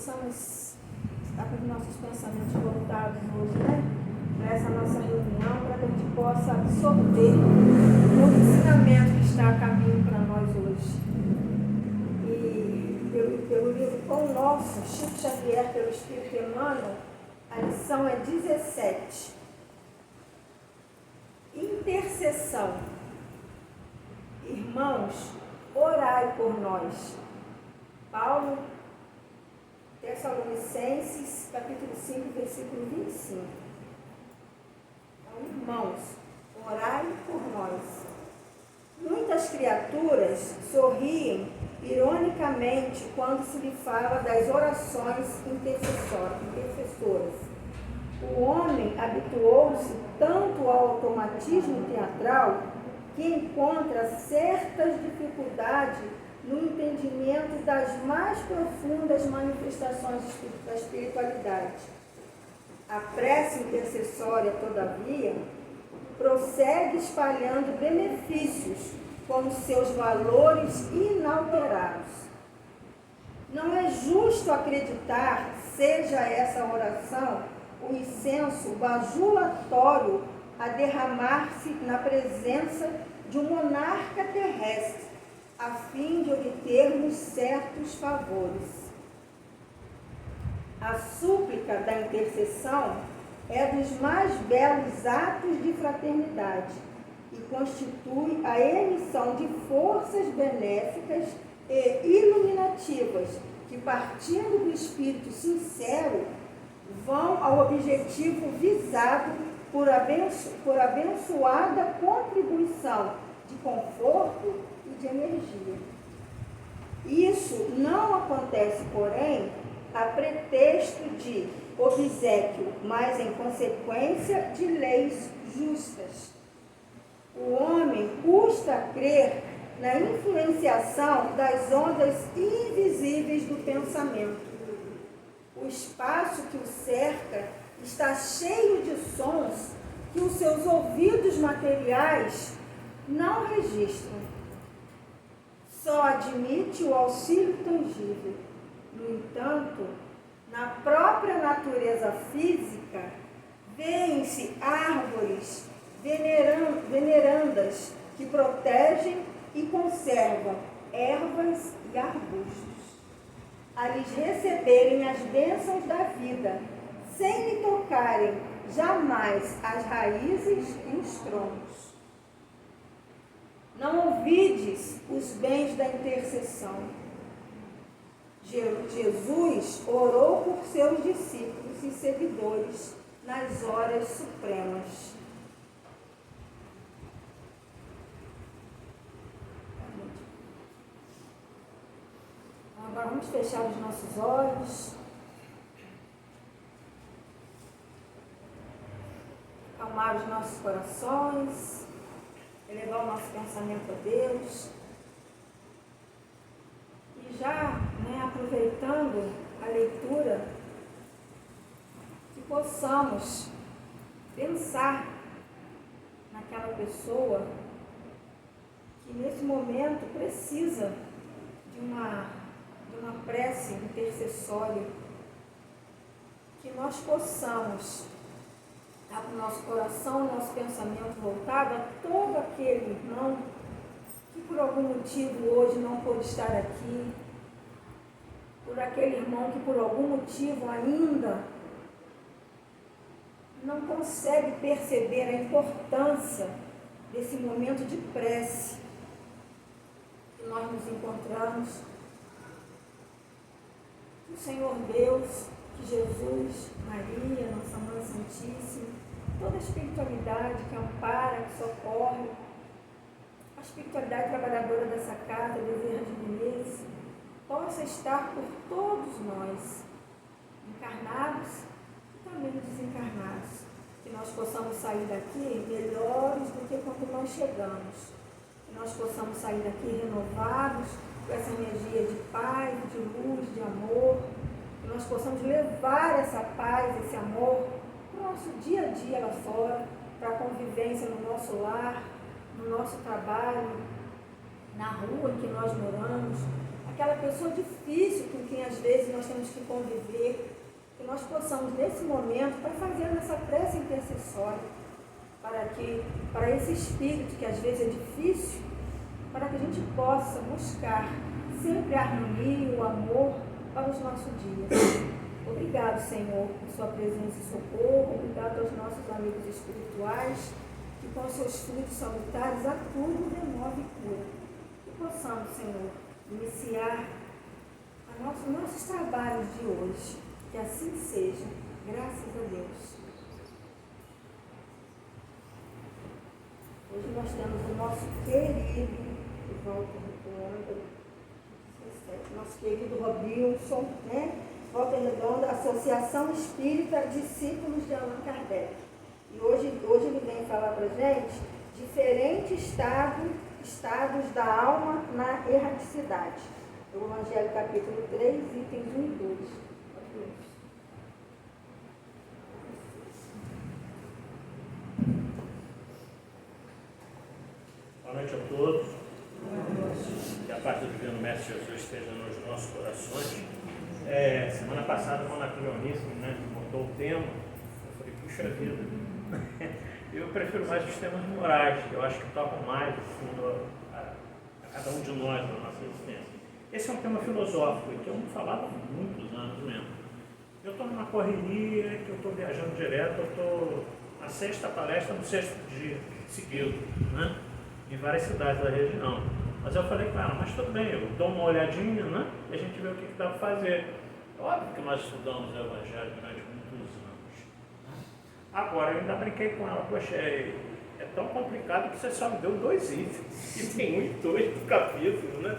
possamos estar com os nossos pensamentos voltados hoje, né? Para essa nossa reunião, para que a gente possa absorver o ensinamento que está a caminho para nós hoje. E pelo livro Pão Nosso, Chico Xavier, pelo Espírito Emmanuel, a lição é 17. Intercessão. Irmãos, orai por nós. Paulo, Tessalonicenses, capítulo 5, versículo 25. Então, irmãos, orai por nós. Muitas criaturas sorriem ironicamente quando se lhe fala das orações intercessoras. O homem habituou-se tanto ao automatismo teatral que encontra certas dificuldades no entendimento das mais profundas manifestações da espiritualidade. A prece intercessória, todavia, prossegue espalhando benefícios com seus valores inalterados. Não é justo acreditar, seja essa oração, o incenso bajulatório a derramar-se na presença de um monarca terrestre, a fim de obtermos certos favores. A súplica da intercessão é dos mais belos atos de fraternidade e constitui a emissão de forças benéficas e iluminativas que, partindo do espírito sincero, vão ao objetivo visado por abençoada contribuição de conforto e de energia. Isso não acontece, porém, a pretexto de obséquio, mas em consequência de leis justas. O homem custa crer na influenciação das ondas invisíveis do pensamento. O espaço que o cerca está cheio de sons que os seus ouvidos materiais não registram. Só admite o auxílio tangível. No entanto, na própria natureza física, vêem-se árvores venerandas que protegem e conservam ervas e arbustos, a lhes receberem as bênçãos da vida, sem lhe tocarem jamais as raízes e os troncos. Não ouvides os bens da intercessão. Jesus orou por seus discípulos e seguidores nas horas supremas. Agora vamos fechar os nossos olhos, acalmar os nossos corações, elevar o nosso pensamento a Deus. E já, aproveitando a leitura, que possamos pensar naquela pessoa que nesse momento precisa de uma prece intercessória, que nós possamos estar com o nosso coração, o nosso pensamento voltado a todo aquele irmão que por algum motivo hoje não pôde estar aqui, por aquele irmão que por algum motivo ainda não consegue perceber a importância desse momento de prece que nós nos encontramos. Que o Senhor Deus, que Jesus, Maria, Nossa Mãe Santíssima, toda a espiritualidade que ampara, que socorre, a espiritualidade trabalhadora dessa casa, Bezerra de Menezes, possa estar por todos nós, encarnados e também desencarnados. Que nós possamos sair daqui melhores do que quando nós chegamos. Que nós possamos sair daqui renovados, com essa energia de paz, de luz, de amor. Que nós possamos levar essa paz, esse amor para o nosso dia a dia lá fora, para a convivência no nosso lar, no nosso trabalho, na rua em que nós moramos, aquela pessoa difícil com quem às vezes nós temos que conviver, que nós possamos nesse momento estar fazendo essa prece intercessória para esse espírito que às vezes é difícil, para que a gente possa buscar sempre a harmonia, o amor para os nossos dias. Obrigado, Senhor, por sua presença e socorro. Obrigado aos nossos amigos espirituais, que com seus frutos salutares a tudo remove e cura. Que possamos, Senhor, iniciar nossos trabalhos de hoje. Que assim seja. Graças a Deus. Hoje nós temos o nosso querido, nosso querido Robilson, né? Volta Redonda, Associação Espírita Discípulos de Allan Kardec. E hoje ele vem falar para a gente diferentes estados da alma na erraticidade. O Evangelho capítulo 3, itens 1 e 2. Boa noite a todos. Que a paz do Divino Mestre Jesus esteja nos nossos corações. Semana passada, quando a Cleonice montou o tema, eu falei, puxa vida, eu prefiro mais os temas morais, que eu acho que tocam mais a cada um de nós na nossa existência. Esse é um tema filosófico, que eu não falava há muitos anos mesmo. Eu estou numa correria, que eu estou viajando direto, eu estou na sexta palestra, no sexto dia seguido, né? Em várias cidades da região. Mas eu falei com ela, mas tudo bem, eu dou uma olhadinha, né? E a gente vê o que dá para fazer. Óbvio que nós estudamos o Evangelho durante muitos anos. Agora, eu ainda brinquei com ela, poxa, é tão complicado que você só me deu 2 itens. E tem 1 e 2 do capítulo, né?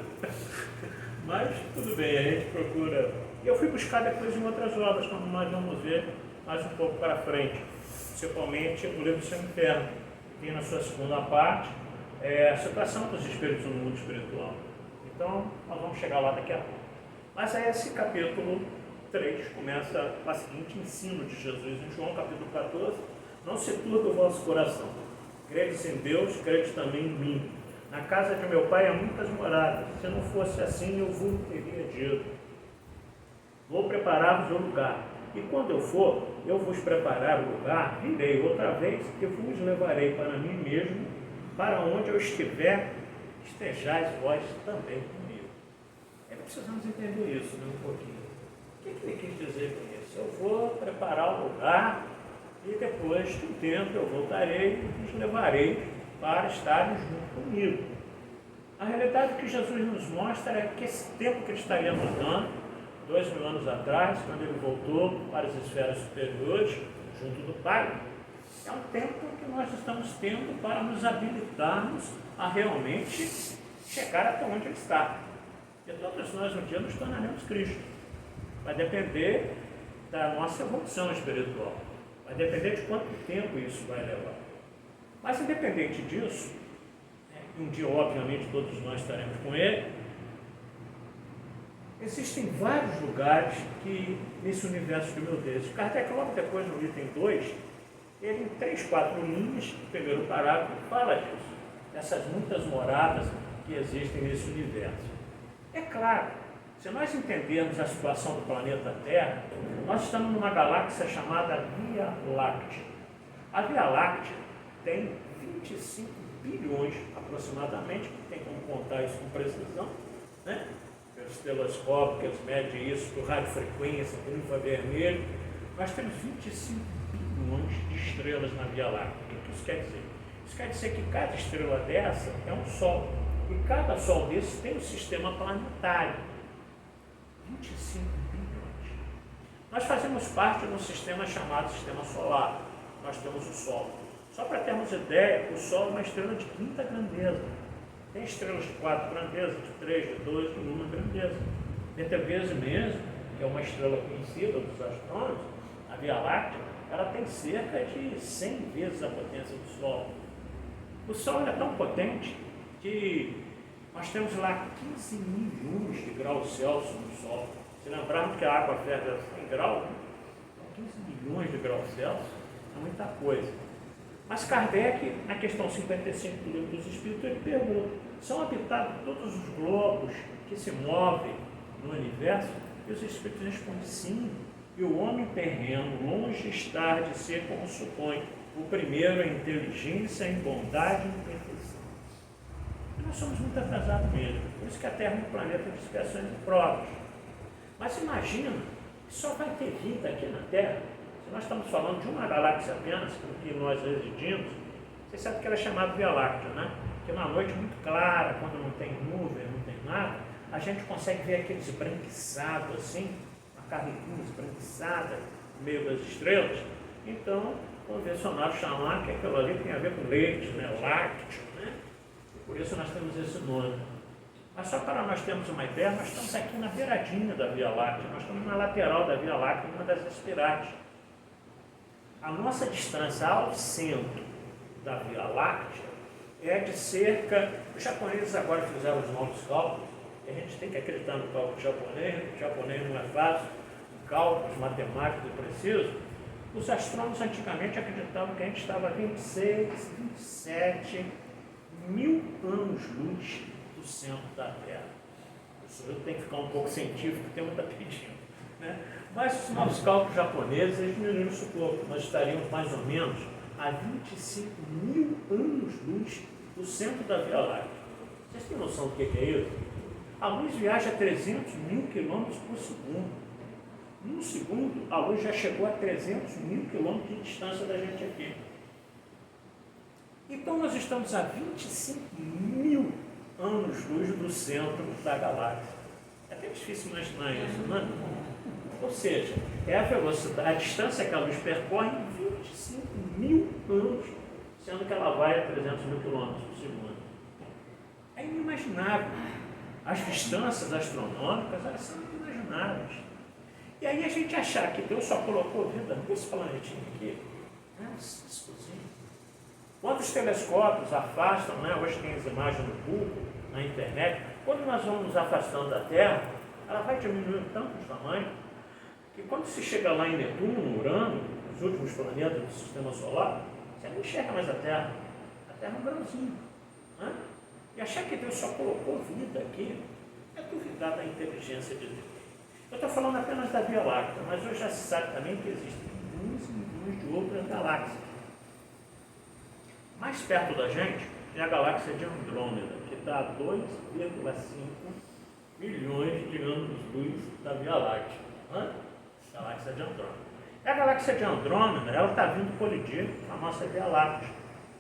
Mas tudo bem, a gente procura. E eu fui buscar depois em outras obras, como nós vamos ver mais um pouco para frente. Principalmente o livro Céu e Inferno, que tem na sua segunda parte a situação dos espíritos no mundo espiritual. Então, nós vamos chegar lá daqui a pouco. Mas aí esse capítulo 3 começa com o seguinte ensino de Jesus em João capítulo 14: não se turbe o vosso coração. Credes em Deus, credes também em mim. Na casa de meu pai há muitas moradas. Se não fosse assim, eu vos teria dito. Vou preparar-vos o lugar. E quando eu for, eu vos preparar o lugar, virei outra vez e vos levarei para mim mesmo, para onde eu estiver, estejais vós também comigo. Precisamos entender isso, né, um pouquinho. O que ele quis dizer com isso? Eu vou preparar o lugar e depois de um tempo eu voltarei e vos levarei para estarem junto comigo. A realidade que Jesus nos mostra é que esse tempo que ele estaria nos dando, 2000 anos atrás, quando ele voltou para as esferas superiores, junto do Pai, é um tempo que nós estamos tendo para nos habilitarmos a realmente chegar até onde ele está. E todos nós um dia nos tornaremos Cristo. Vai depender da nossa evolução espiritual. Vai depender de quanto tempo isso vai levar. Mas independente disso, um dia obviamente todos nós estaremos com ele, existem vários lugares que nesse universo de meu Deus. Kardec logo depois no item 2, ele em 3, 4 linhas, no primeiro parágrafo, fala disso. Dessas muitas moradas que existem nesse universo. É claro, se nós entendermos a situação do planeta Terra, nós estamos numa galáxia chamada Via Láctea. A Via Láctea tem 25 bilhões aproximadamente, tem como contar isso com precisão, né? Pelos telescópios, medem isso por radiofrequência, por infravermelho. Nós temos 25 bilhões de estrelas na Via Láctea. O que isso quer dizer? Isso quer dizer que cada estrela dessa é um Sol. E cada Sol desse tem um sistema planetário. 25 bilhões. Nós fazemos parte de um sistema chamado Sistema Solar. Nós temos o Sol. Só para termos ideia, o Sol é uma estrela de 5ª grandeza. Tem estrelas de 4 grandezas, de 3, de 2, de 1 grandeza. Betelgeuse mesmo, que é uma estrela conhecida dos astrônomos, a Via Láctea, ela tem cerca de 100 vezes a potência do Sol. O Sol é tão potente que nós temos lá 15 milhões de graus Celsius no Sol. Se lembrarmos que a água ferve a 100 graus, então 15 milhões de graus Celsius é muita coisa. Mas Kardec, na questão 55 do Livro dos Espíritos, ele pergunta: são habitados todos os globos que se movem no universo? E os Espíritos respondem: sim. E o homem terreno longe está de ser como supõe, o primeiro em inteligência, em bondade e em perfeição. E nós somos muito atrasados mesmo, por isso que a Terra é um planeta de expiações e provas. Mas imagina que só vai ter vida aqui na Terra, se nós estamos falando de uma galáxia apenas, em que nós residimos. Você sabe que ela é chamada Via Láctea, né? Que na noite muito clara, quando não tem nuvem, não tem nada, a gente consegue ver aqueles esbranquiçados assim, uma carretinha esbranquiçada no meio das estrelas. Então, convencional chamar que aquilo ali tem a ver com leite, né? Lácteo, né? E por isso nós temos esse nome. Mas só para nós termos uma ideia, nós estamos aqui na beiradinha da Via Láctea, nós estamos na lateral da Via Láctea, uma das espirais. A nossa distância ao centro da Via Láctea é de cerca... Os japoneses agora fizeram os novos cálculos, e a gente tem que acreditar no cálculo japonês, o japonês não é fácil, cálculos matemáticos e precisos. Os astrônomos antigamente acreditavam que a gente estava a 26, 27 mil anos-luz do centro da Terra. Isso eu tenho que ficar um pouco científico, porque tem muita pedido, né? Mas os nossos cálculos japoneses, eles diminuíram isso um pouco. Nós estaríamos mais ou menos a 25 mil anos-luz do centro da Via Láctea. Vocês têm noção do que é isso? A luz viaja a 300 mil quilômetros por segundo. Num segundo, a luz já chegou a 300 mil quilômetros de distância da gente aqui. Então, nós estamos a 25 mil anos-luz do centro da galáxia. É até difícil imaginar isso, não é? Ou seja, é a velocidade, a distância que a luz percorre em 25 mil anos, sendo que ela vai a 300 mil quilômetros por segundo. É inimaginável. As distâncias astronômicas, elas são inimagináveis. E aí a gente achar que Deus só colocou vida nesse planetinho aqui, né? Quando os telescópios afastam, né? Hoje tem as imagens no Google, na internet, quando nós vamos nos afastando da Terra, ela vai diminuindo tanto de tamanho, que quando se chega lá em Netuno, Urano, os últimos planetas do Sistema Solar, você não enxerga mais a Terra. A Terra é um grãozinho, né? E achar que Deus só colocou vida aqui é duvidar da inteligência de Deus. Eu estou falando apenas da Via Láctea, mas hoje já se sabe também que existem milhões e milhões de outras galáxias. Mais perto da gente é a galáxia de Andrômeda, que está a 2,5 milhões de anos-luz da Via Láctea. Né? Galáxia de Andrômeda. E a galáxia de Andrômeda, ela está vindo colidir com a nossa Via Láctea,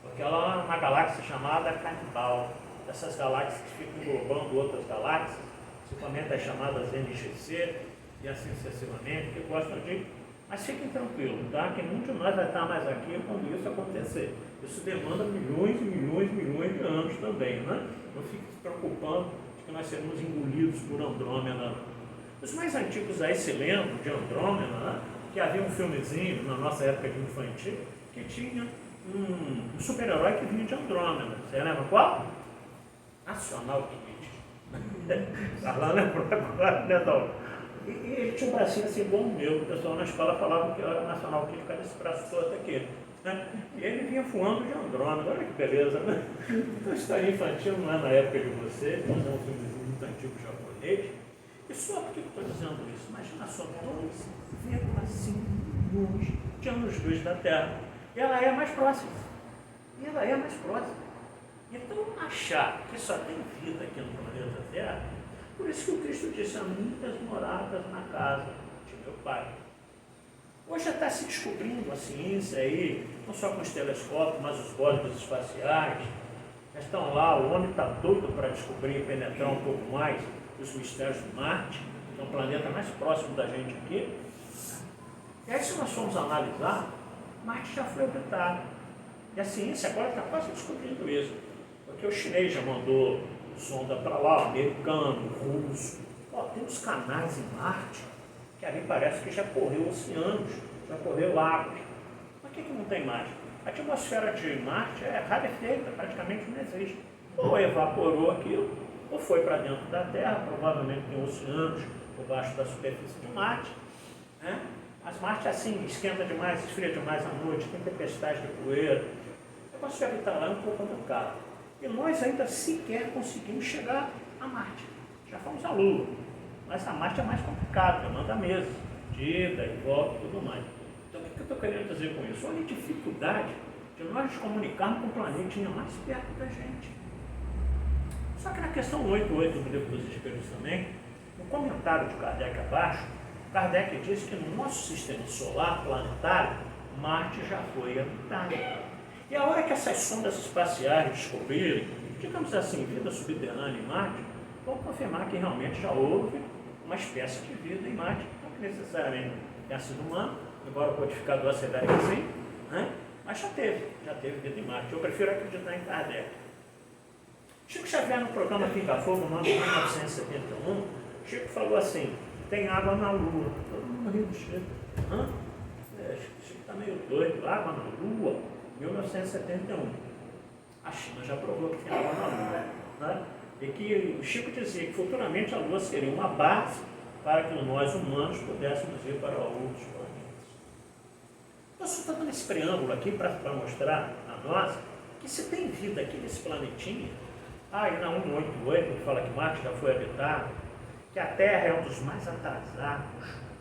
porque ela é uma galáxia chamada canibal. Essas galáxias que ficam englobando outras galáxias, principalmente as chamadas NGC e assim sucessivamente, que gostam de... Mas fiquem tranquilos, tá? Que nenhum de nós vai estar mais aqui quando isso acontecer. Isso demanda milhões e milhões e milhões de anos também, né? Não fique se preocupando de que nós seremos engolidos por Andrômeda. Os mais antigos aí se lembram de Andrômeda, né? Que havia um filmezinho na nossa época de infantil que tinha um super-herói que vinha de Andrômeda. Você lembra qual? Nacional Kid. Está lá, né? E ele tinha um bracinho assim igual o meu. O pessoal na escola falava que eu era Nacional Kid, cadê esse braço todo aqui? Né? E ele vinha voando de Andrômeda. Olha que beleza, né? Então, história infantil não é na época de vocês, mas é um filmezinho muito antigo japonês. E só por que eu estou dizendo isso? Imagina só, 2,5 milhões de anos-luz da Terra. E ela é mais próxima. Então, achar que só tem vida aqui no planeta Terra, por isso que o Cristo disse: há muitas moradas na casa de meu Pai. Hoje já está se descobrindo a ciência aí, não só com os telescópios, mas os códigos espaciais. Já estão lá, o homem está doido para descobrir e penetrar um pouco mais os mistérios de Marte, que é um planeta mais próximo da gente aqui. E aí, se nós formos analisar, Marte já foi habitado. E a ciência agora está quase descobrindo isso. Porque o chinês já mandou sonda para lá, o americano, o russo. Tem uns canais em Marte que ali parece que já correu oceanos, já correu lagos. Mas o que não tem mais? A atmosfera de Marte é rarefeita, praticamente não existe. Ou evaporou aquilo, ou foi para dentro da Terra, provavelmente tem oceanos por baixo da superfície de Marte. Né? Mas Marte assim, esquenta demais, esfria demais à noite, tem tempestade de poeira. negócio de habitar lá é um pouco complicado. E nós ainda sequer conseguimos chegar a Marte. Já fomos à Lua, mas a Marte é mais complicado, demanda meses, de ida e volta e tudo mais. Então, o que eu estou querendo dizer com isso? Olha a dificuldade de nós nos comunicarmos com o planetinha mais perto da gente. Só que na questão 88 do Livro dos Espíritos também, no comentário de Kardec abaixo, Kardec diz que no nosso sistema solar planetário, Marte já foi habitado. E a hora que essas sondas espaciais descobrirem, digamos assim, vida subterrânea em Marte, vão confirmar que realmente já houve uma espécie de vida em Marte, não que necessariamente tenha sido humano, embora o codificador acelere que sim, né? Mas já teve vida em Marte. Eu prefiro acreditar em Kardec. Chico Xavier, no programa Pinga Fogo, no ano de 1971, Chico falou assim: tem água na Lua. Todo mundo riu do Chico. Chico está meio doido. Água na Lua, 1971. A China já provou que tem água na Lua. Né? E que o Chico dizia que futuramente a Lua seria uma base para que nós humanos pudéssemos ir para outros planetas. Eu só estou dando esse preâmbulo aqui para mostrar a nós que se tem vida aqui nesse planetinha, e na 188 ele fala que Marte já foi habitado, que a Terra é um dos mais atrasados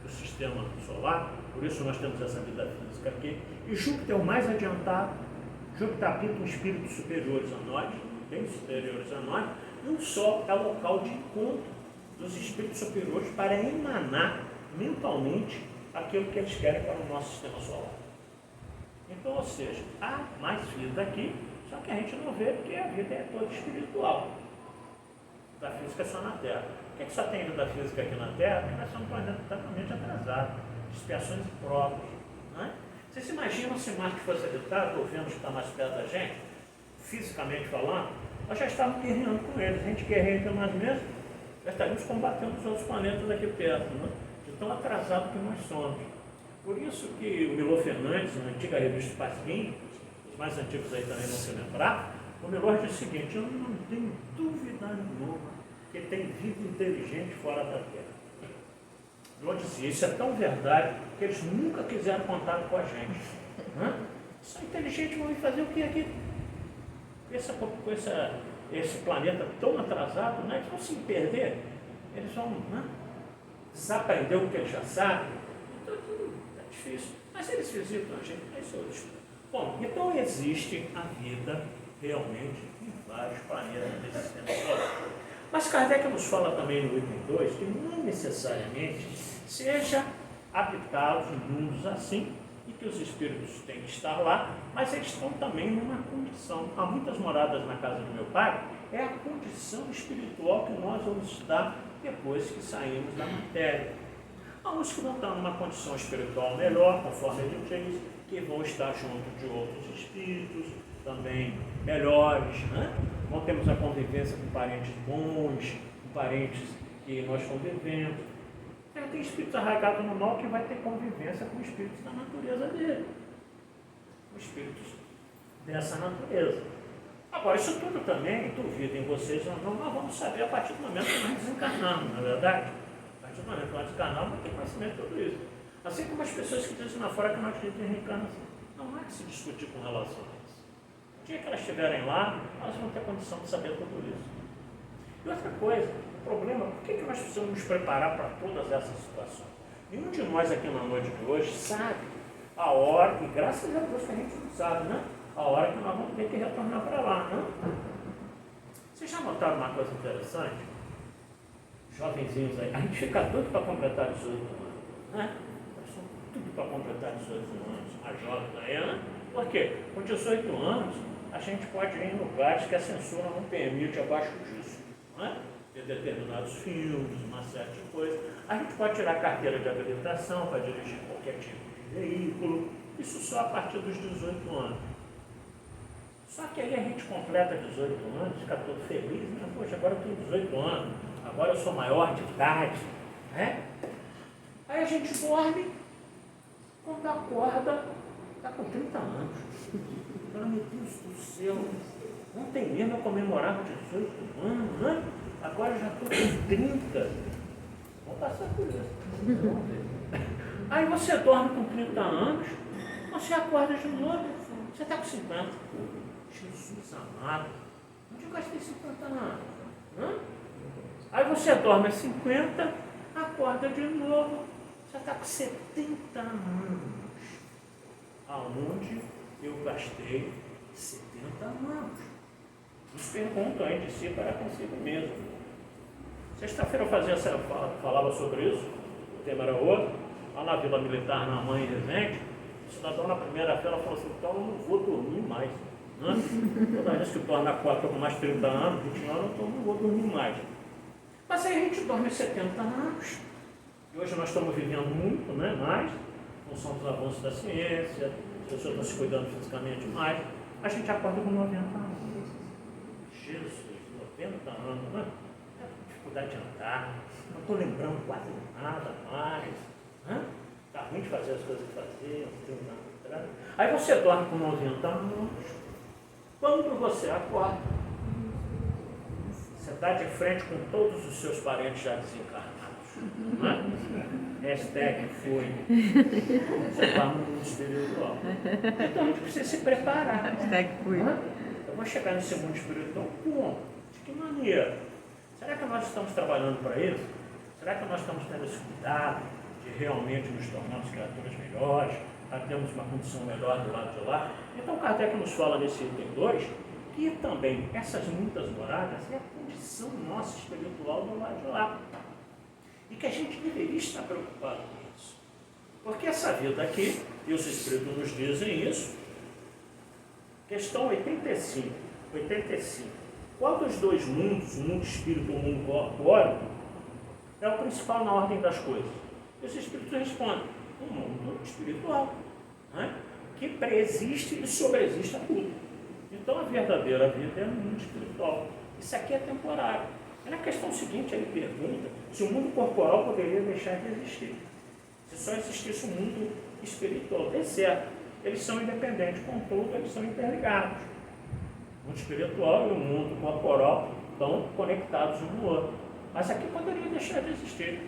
do sistema solar, por isso nós temos essa vida física aqui, e Júpiter é o mais adiantado. Júpiter habita espíritos superiores a nós, bem superiores a nós, e o Sol é o local de encontro dos espíritos superiores para emanar mentalmente aquilo que eles querem para o nosso sistema solar. Então, ou seja, há mais vida aqui, só que a gente não vê porque a vida é toda espiritual. Da física é só na Terra. Por que só tem vida física aqui na Terra? Porque nós somos um planeta totalmente atrasado, expiações e provas. Não é? Vocês imaginam se Marte fosse habitado, ou Vênus está mais perto da gente, fisicamente falando, nós já estávamos guerreando com eles. A gente guerreia entre nós mesmos, já estaríamos combatendo os outros planetas aqui perto, né? De tão atrasado que nós somos. Por isso que o Milor Fernandes, na antiga revista Pasquim, os mais antigos aí também vão se lembrar, o Milor diz o seguinte: eu não tenho dúvida nenhuma que tem vida inteligente fora da Terra. Milor dizia, isso é tão verdade que eles nunca quiseram contato com a gente. São inteligentes, vão vir fazer o que aqui? Com esse planeta tão atrasado, né? Eles vão se perder, eles vão desaprender o que eles já sabem. Então é difícil. Mas eles visitam a gente, é isso hoje. Bom, então existe a vida realmente em vários planetas desse sistema solar. Mas Kardec nos fala também no item 2 que não necessariamente seja habitados em mundos assim, e que os espíritos têm que estar lá, mas eles estão também numa condição. Há muitas moradas na casa do meu pai, é a condição espiritual que nós vamos estar depois que saímos da matéria. Há uns que vão estar numa condição espiritual melhor, conforme ele diz, que vão estar junto de outros espíritos também melhores, né? Vão termos a convivência com parentes bons, com parentes que nós convivemos. Tem espíritos arraigados no mal que vai ter convivência com espíritos da natureza dele, com espíritos dessa natureza. Agora, isso tudo também, duvido em vocês ou não, nós vamos saber a partir do momento que nós desencarnamos, não é verdade? A partir do momento que nós desencarnamos, vamos ter conhecimento de tudo isso. Assim como as pessoas que dizem lá fora que não acreditam em reencarnação. Não há que se discutir com relação a isso. O dia que elas estiverem lá, elas vão ter condição de saber tudo isso. E outra coisa, o problema, por que nós precisamos nos preparar para todas essas situações? Nenhum de nós aqui na noite de hoje sabe a hora, e graças a Deus que a gente não sabe, né? A hora que nós vamos ter que retornar para lá, né? Vocês já notaram uma coisa interessante? Jovenzinhos aí, a gente fica doido para completar 18 anos, né? Nós somos tudo para completar 18 anos, a jovem aí, né? Por quê? Com 18 anos, a gente pode ir em lugares que a censura não permite abaixo disso, não é? Ter determinados filmes, uma série de coisas. A gente pode tirar a carteira de habilitação para dirigir qualquer tipo de veículo, isso só a partir dos 18 anos. Só que aí a gente completa 18 anos, fica todo feliz, né? Poxa, agora eu tenho 18 anos, agora eu sou maior de idade, né? Aí a gente dorme, quando acorda, está com 30 anos. Meu Deus do céu, ontem mesmo eu comemorava 18 anos, né? Agora eu já estou com 30. Vou passar por isso. Vamos ver. Aí você dorme com 30 anos, você acorda de novo, você está com 50. Jesus amado, onde eu gastei 50 anos? Hã? Aí você dorme 50, acorda de novo, já está com 70 anos. Aonde eu gastei 70 anos? Nos perguntam aí de si para consigo mesmo. Sexta-feira eu falava sobre isso, o tema era outro, lá na Vila Militar, na Mãe Resende, o cidadão na primeira-feira falou assim, então eu não vou dormir mais. Né? Toda vez que eu torno a quarta com mais 30 anos, 20 anos, então eu não vou dormir mais. Mas aí a gente dorme 70 anos, e hoje nós estamos vivendo muito, né, mais, em função dos avanços da ciência, as pessoas estão se cuidando fisicamente mais, a gente acorda com 90 anos. Jesus, 90 anos, né? Dificuldade de andar, não estou lembrando quase nada mais, né? Está ruim de fazer as coisas que fazia, não tenho nada atrás. Aí você dorme com 90 anos, quando você acorda, você está de frente com todos os seus parentes já desencarnados. Né? Hashtag foi. Você está no mundo espiritual. Então a gente precisa se preparar. Hashtag fui. Eu vou chegar nesse mundo espiritual como? De que maneira? Será que nós estamos trabalhando para isso? Será que nós estamos tendo esse cuidado de realmente nos tornarmos criaturas melhores, para termos uma condição melhor do lado de lá? Então Kardec nos fala nesse item 2 que também essas muitas moradas é a condição nossa espiritual do lado de lá. E que a gente deveria estar preocupado com isso. Porque essa vida aqui, e os Espíritos nos dizem isso, questão 85. Qual dos dois mundos, o mundo espírito e o mundo corpóreo, é o principal na ordem das coisas? E os Espíritos respondem, o mundo espiritual, né? Que preexiste e sobreexiste a tudo. Então a verdadeira vida é no mundo espiritual. Isso aqui é temporário. E na questão seguinte ele pergunta se o mundo corporal poderia deixar de existir. Se só existisse o mundo espiritual. É certo. Eles são independentes, contudo, eles são interligados. O mundo espiritual e o mundo corporal estão conectados um no outro. Mas aqui poderia deixar de existir.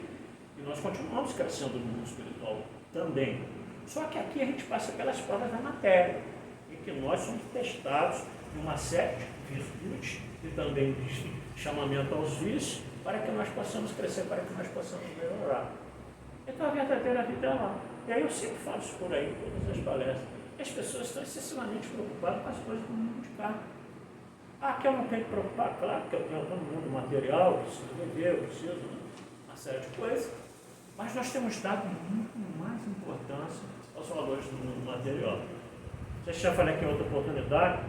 E nós continuamos crescendo no mundo espiritual também. Só que aqui a gente passa pelas provas da matéria, em que nós somos testados em uma série de virtudes e também de chamamento aos vícios, para que nós possamos crescer, para que nós possamos melhorar. Então a verdadeira vida é lá. E aí eu sempre falo isso por aí, em todas as palestras. As pessoas estão excessivamente preocupadas com as coisas do mundo de cá. Ah, que eu não tenho que preocupar, claro que eu tenho todo mundo material, eu preciso viver, eu preciso uma série de coisas, mas nós temos dado muito mais importância aos valores do mundo material. Já falei aqui em outra oportunidade,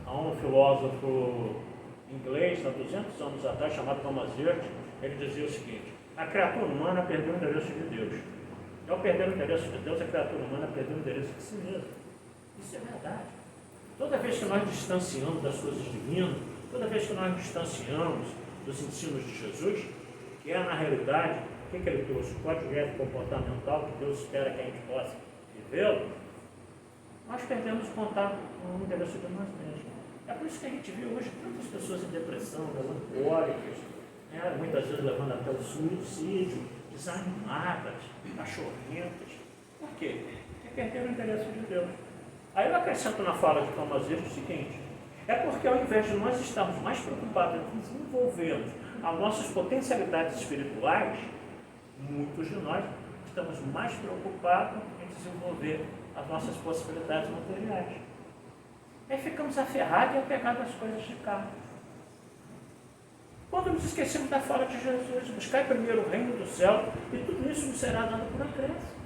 há um filósofo inglês, há 200 anos atrás, chamado Thomas Hart, ele dizia o seguinte: a criatura humana perdeu o endereço de Deus. E ao perder o endereço de Deus, a criatura humana perdeu o endereço de si mesma. Isso é verdade. Toda vez que nós distanciamos das coisas divinas, toda vez que nós distanciamos dos ensinos de Jesus, que é na realidade, o que ele trouxe? O código ético comportamental que Deus espera que a gente possa vivê-lo, nós perdemos o contato com o endereço de nós mesmos. É por isso que a gente vê hoje tantas pessoas em depressão, melancólicas, né, muitas vezes levando até o suicídio, desanimadas, cachorrentas. Por quê? Porque perderam o interesse de Deus. Aí eu acrescento na fala de Thomas Hart o seguinte: é porque ao invés de nós estarmos mais preocupados em desenvolvermos as nossas potencialidades espirituais, muitos de nós estamos mais preocupados em desenvolver as nossas possibilidades materiais. Aí ficamos aferrados e apegados às coisas de cá. Quando nos esquecemos da fala de Jesus, buscar primeiro o reino do céu, e tudo isso nos será dado por acréscimo.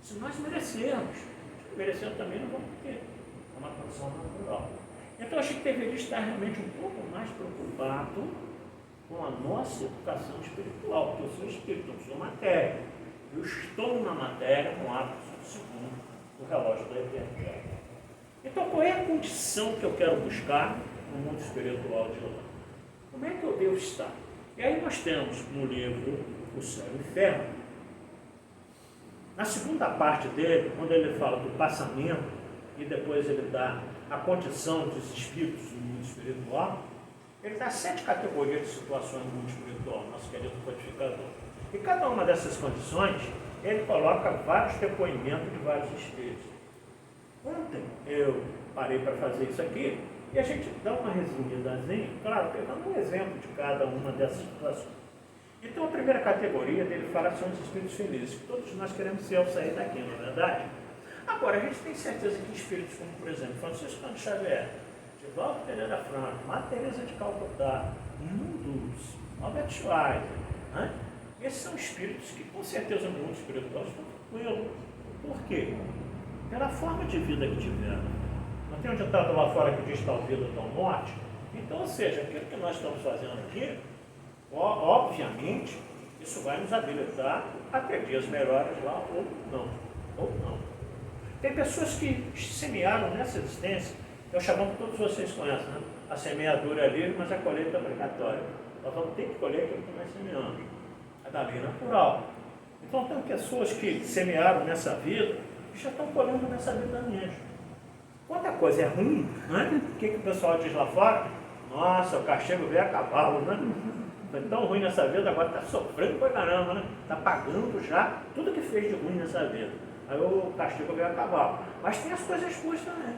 Se nós merecermos, se merecemos também não vamos ter. É uma condição natural. Então a gente deveria estar realmente um pouco mais preocupado com a nossa educação espiritual, porque eu sou espírito, eu sou matéria. Eu estou na matéria com hábitos segundo o relógio da eternidade. Então qual é a condição que eu quero buscar no mundo espiritual de lá? Como é que eu devo estar? E aí nós temos no livro O Céu e o Inferno, na segunda parte dele, quando ele fala do passamento e depois ele dá a condição dos espíritos no mundo espiritual, ele dá 7 categorias de situações no mundo espiritual, nosso querido codificador. E cada uma dessas condições, ele coloca vários depoimentos de vários espíritos. Ontem eu parei para fazer isso aqui, e a gente dá uma resumidazinha, claro, pegando um exemplo de cada uma dessas situações. Então, a primeira categoria dele fala são os espíritos felizes, que todos nós queremos ser ao sair daqui, não é verdade? Agora, a gente tem certeza que espíritos como, por exemplo, Francisco Cândido Xavier, Divaldo Pereira Franco, Madre Teresa de Calcutá, Mundus, Albert Schweitzer, né? Esses são espíritos que, com certeza, no mundo espiritual estão tranquilos. Por quê? Pela forma de vida que tiveram. Não tem um ditado lá fora que diz tal vida, tal morte? Então, ou seja, aquilo que nós estamos fazendo aqui, obviamente, isso vai nos habilitar a ter dias melhores lá ou não. Ou não. Tem pessoas que semearam nessa existência, eu chamo que todos vocês conhecem, né? A semeadura é livre, mas a colheita é obrigatória. Nós vamos ter que colher aquilo que nós semeamos. É da lei natural. Então tem pessoas que semearam nessa vida e já estão colhendo nessa vida mesmo. Quando a coisa é ruim, né? O que o pessoal diz lá fora? Nossa, o castigo veio a cavalo, né? Foi tão ruim nessa vida, agora está sofrendo pra caramba, né? Está pagando já tudo que fez de ruim nessa vida. Aí o castigo veio a cavalo. Mas tem as coisas boas também.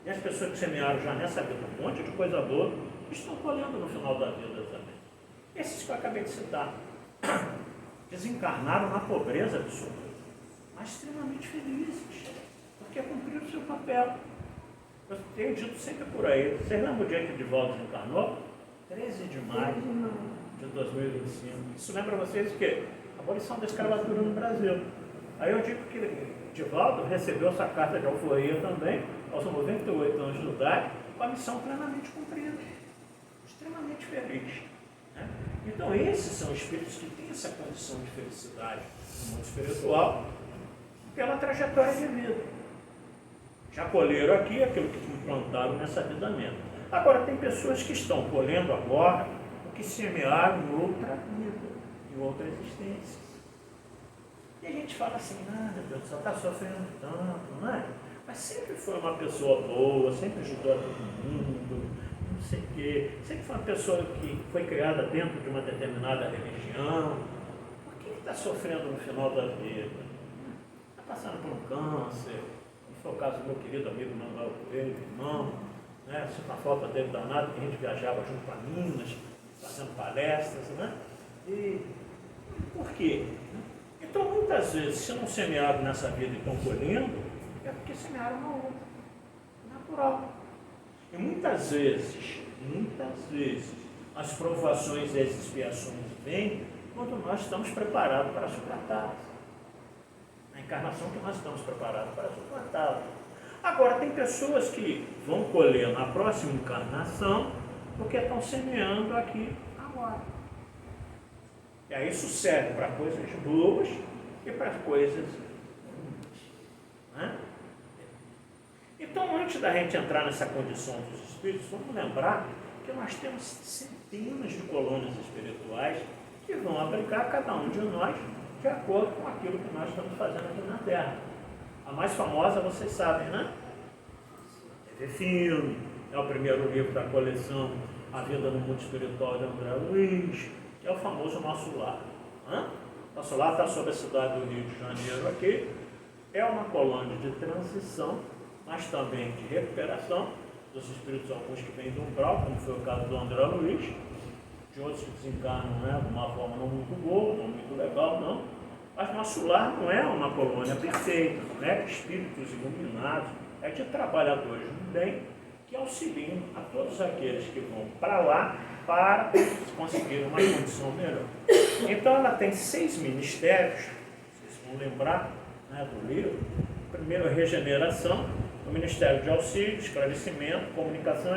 Tem as pessoas que semearam já nessa vida um monte de coisa boa e estão colhendo no final da vida também. Esses que eu acabei de citar desencarnaram na pobreza absoluta, mas extremamente felizes, porque cumpriram o seu papel. Eu tenho dito sempre por aí, vocês lembram o dia que Divaldo desencarnou? 13 de maio de 2025. Isso lembra vocês o quê? A abolição da escravatura no Brasil. Aí eu digo que Divaldo recebeu essa carta de alforria também, aos 98 anos de idade, com a missão plenamente cumprida. Extremamente feliz. Né? Então esses são espíritos que têm essa condição de felicidade no mundo espiritual pela trajetória de vida. Já colheram aqui aquilo que implantaram nessa vida mesmo. Agora tem pessoas que estão colhendo agora o que semearam em outra vida, em outra existência. E a gente fala assim, meu Deus do céu, está sofrendo tanto, não é? Mas sempre foi uma pessoa boa, sempre ajudou a todo mundo, não sei o quê. Sempre foi uma pessoa que foi criada dentro de uma determinada religião. Por que está sofrendo no final da vida? Está passando por um câncer, como foi o caso do meu querido amigo Manuel Coelho, irmão, né? Se na falta dele danado, que a gente viajava junto para Minas, fazendo palestras, né? E por quê? Então, muitas vezes, se não semearam nessa vida e estão colhendo, é porque semearam uma outra. Natural. E muitas vezes, as provações e as expiações vêm quando nós estamos preparados para suportá-las. A encarnação que nós estamos preparados para suportá-las. Agora, tem pessoas que vão colher na próxima encarnação porque estão semeando aqui agora. E aí isso serve para coisas boas e para coisas ruins. Né? Então, antes da gente entrar nessa condição dos espíritos, vamos lembrar que nós temos centenas de colônias espirituais que vão abrigar cada um de nós de acordo com aquilo que nós estamos fazendo aqui na Terra. A mais famosa, vocês sabem, né? TV Filme, é o primeiro livro da coleção A Vida no Mundo Espiritual de André Luiz, que é o famoso Nosso Lar. Nosso Lar está sobre a cidade do Rio de Janeiro aqui, é uma colônia de transição, mas também de recuperação dos espíritos, alguns que vêm do umbral, como foi o caso do André Luiz, de outros que desencarnam, né, de uma forma não muito boa, não muito legal, não. Mas Nosso Lar não é uma colônia perfeita, não é de espíritos iluminados, é de trabalhadores do bem que auxiliam a todos aqueles que vão para lá para conseguir uma condição melhor. Então ela tem 6 ministérios, vocês vão lembrar, né, do livro. Primeiro, a regeneração, o Ministério de Auxílio, Esclarecimento, Comunicação,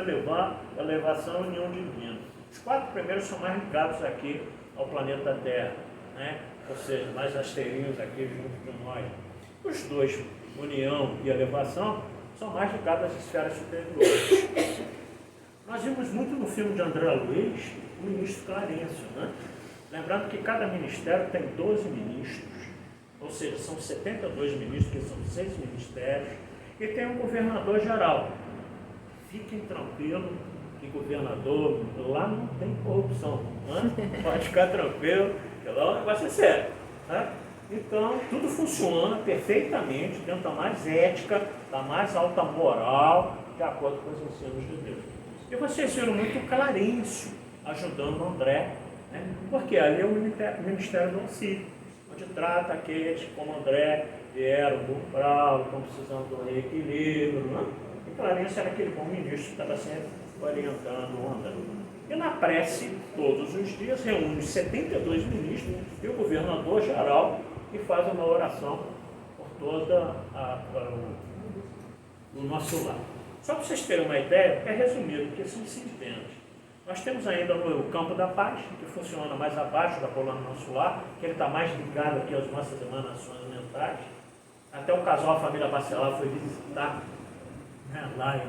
Elevação e União Divina. Os 4 primeiros são mais ligados aqui ao planeta Terra, né? Ou seja, mais rasteirinhos aqui junto de nós. Os 2, União e Elevação, são mais ligados às esferas superiores. Nós vimos muito no filme de André Luiz, o ministro Clarencio, né? Lembrando que cada ministério tem 12 ministros, ou seja, são 72 ministros, que são 6 ministérios, e tem um governador geral. Fiquem tranquilos que governador, lá não tem corrupção, né? Pode ficar tranquilo, que lá o negócio é sério. Né? Então, tudo funciona perfeitamente dentro da mais ética, da mais alta moral, de acordo com os ensinos de Deus. E vocês viram muito Clarencio ajudando André, né? Porque ali é o Ministério do Auxílio, onde trata aqueles como André vieram do umbral, estão precisando do reequilíbrio, né? E Clarencio era aquele bom ministro que estava sempre orientando o André. E na prece, todos os dias, reúne 72 ministros e o governador geral e faz uma oração por toda o nosso lar. Só para vocês terem uma ideia, é resumido, porque são 5 temas. Nós temos ainda no Campo da Paz, que funciona mais abaixo da coluna Nosso Lar, que ele está mais ligado aqui às nossas emanações mentais. Até o casal, a família Bacelar, foi visitar, né, lá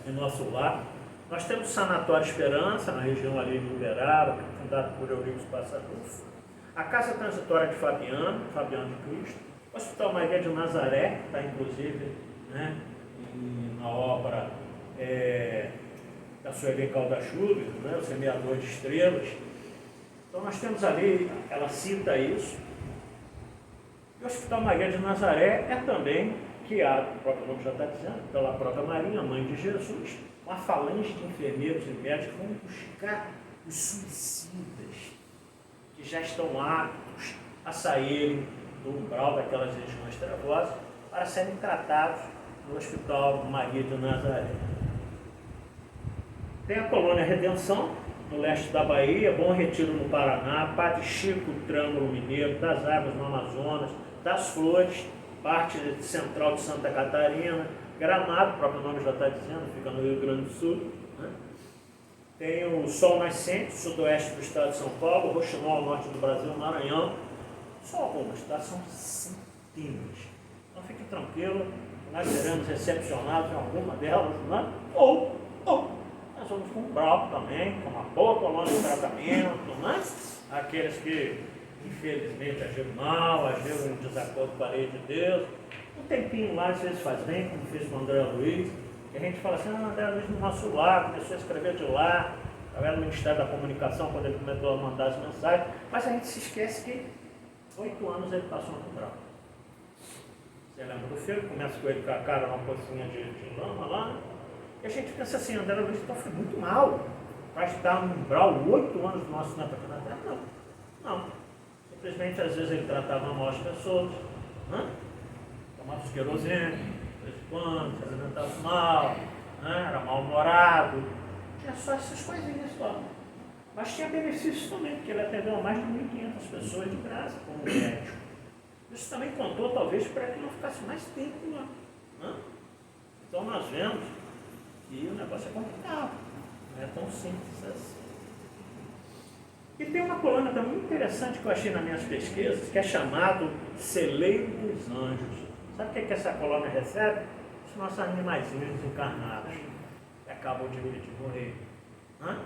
em Nosso Lar. Nós temos o Sanatório Esperança, na região ali de Uberaba, fundado por Eurico Passaduf. A Casa Transitória de Fabiano de Cristo. O Hospital Maria de Nazaré, que está inclusive, né, na obra da Sueli Calda-Chuva, né, o Semeador de Estrelas. Então nós temos ali, ela cita isso. E o Hospital Maria de Nazaré é também criado, o próprio nome já está dizendo, pela própria Marinha, mãe de Jesus. Uma falange de enfermeiros e médicos vão buscar os suicidas que já estão aptos a saírem do umbral daquelas regiões trevosas para serem tratados no Hospital Maria de Nazaré. Tem a Colônia Redenção, no leste da Bahia, Bom Retiro no Paraná, Padre Chico Trâmulo Mineiro, das Águas no Amazonas, das Flores, parte central de Santa Catarina, Gramado, o próprio nome já está dizendo, fica no Rio Grande do Sul, né? Tem o Sol Nascente, sudoeste do estado de São Paulo, Roxinol, norte do Brasil, Maranhão. Só algumas, tá? São centenas. Então fique tranquilo, nós seremos recepcionados em alguma delas, né? Ou nós vamos com um bravo também, com uma boa colônia de tratamento, né? Aqueles que infelizmente agiram mal, agiram em desacordo com a lei de Deus. Um tempinho lá, às vezes faz bem, como fez com o André Luiz, que a gente fala assim, André Luiz no nosso lar, começou a escrever de lá, estava no Ministério da Comunicação quando ele começou a mandar as mensagens, mas a gente se esquece que 8 anos ele passou no umbral. Você lembra do filme? Começa com ele com a cara numa pocinha de lama lá, e a gente pensa assim, André Luiz então foi muito mal, para estar no umbral 8 anos do nosso nascimento na Terra. Não. Simplesmente às vezes ele tratava mal as pessoas, né? Tomava os querosene, de vez em quando, se alimentava mal, né? Era mal-humorado, tinha só essas coisinhas só. Mas tinha benefícios também, porque ele atendeu a mais de 1.500 pessoas de graça como médico. Isso também contou, talvez, para que não ficasse mais tempo lá, né? Então nós vemos que o negócio é complicado, não é tão simples assim. E tem uma coluna também muito interessante que eu achei nas minhas pesquisas, que é chamado Celeiro dos Anjos. Sabe o que essa coluna recebe? Os nossos animaizinhos desencarnados, que acabam de morrer. Hã?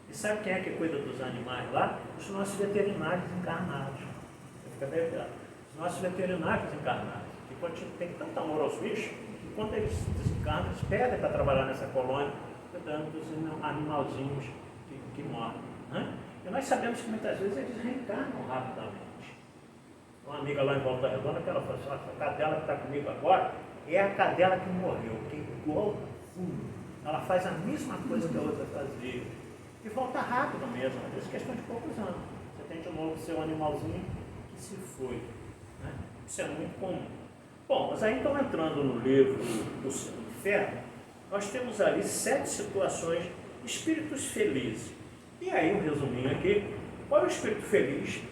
E sabe quem é que cuida dos animais lá? Os nossos veterinários encarnados. Você fica devendo. Os nossos veterinários encarnados, que tem tanto amor aos bichos, que quando eles desencarnam, eles pedem para trabalhar nessa colônia, cuidando dos animalzinhos que morrem. Hã? E nós sabemos que muitas vezes eles reencarnam rapidamente. Uma amiga lá em Volta Redonda, que ela falou assim, a cadela que está comigo agora é a cadela que morreu, que é igualzinho. Ela faz a mesma coisa que a outra fazia. E volta rápido mesmo, às vezes questão de poucos anos. Você tem de novo seu animalzinho que se foi. Né? Isso é muito comum. Bom, mas aí então entrando no livro do Céu e do Inferno, nós temos ali 7 situações, espíritos felizes. E aí, um resuminho aqui, qual é o espírito feliz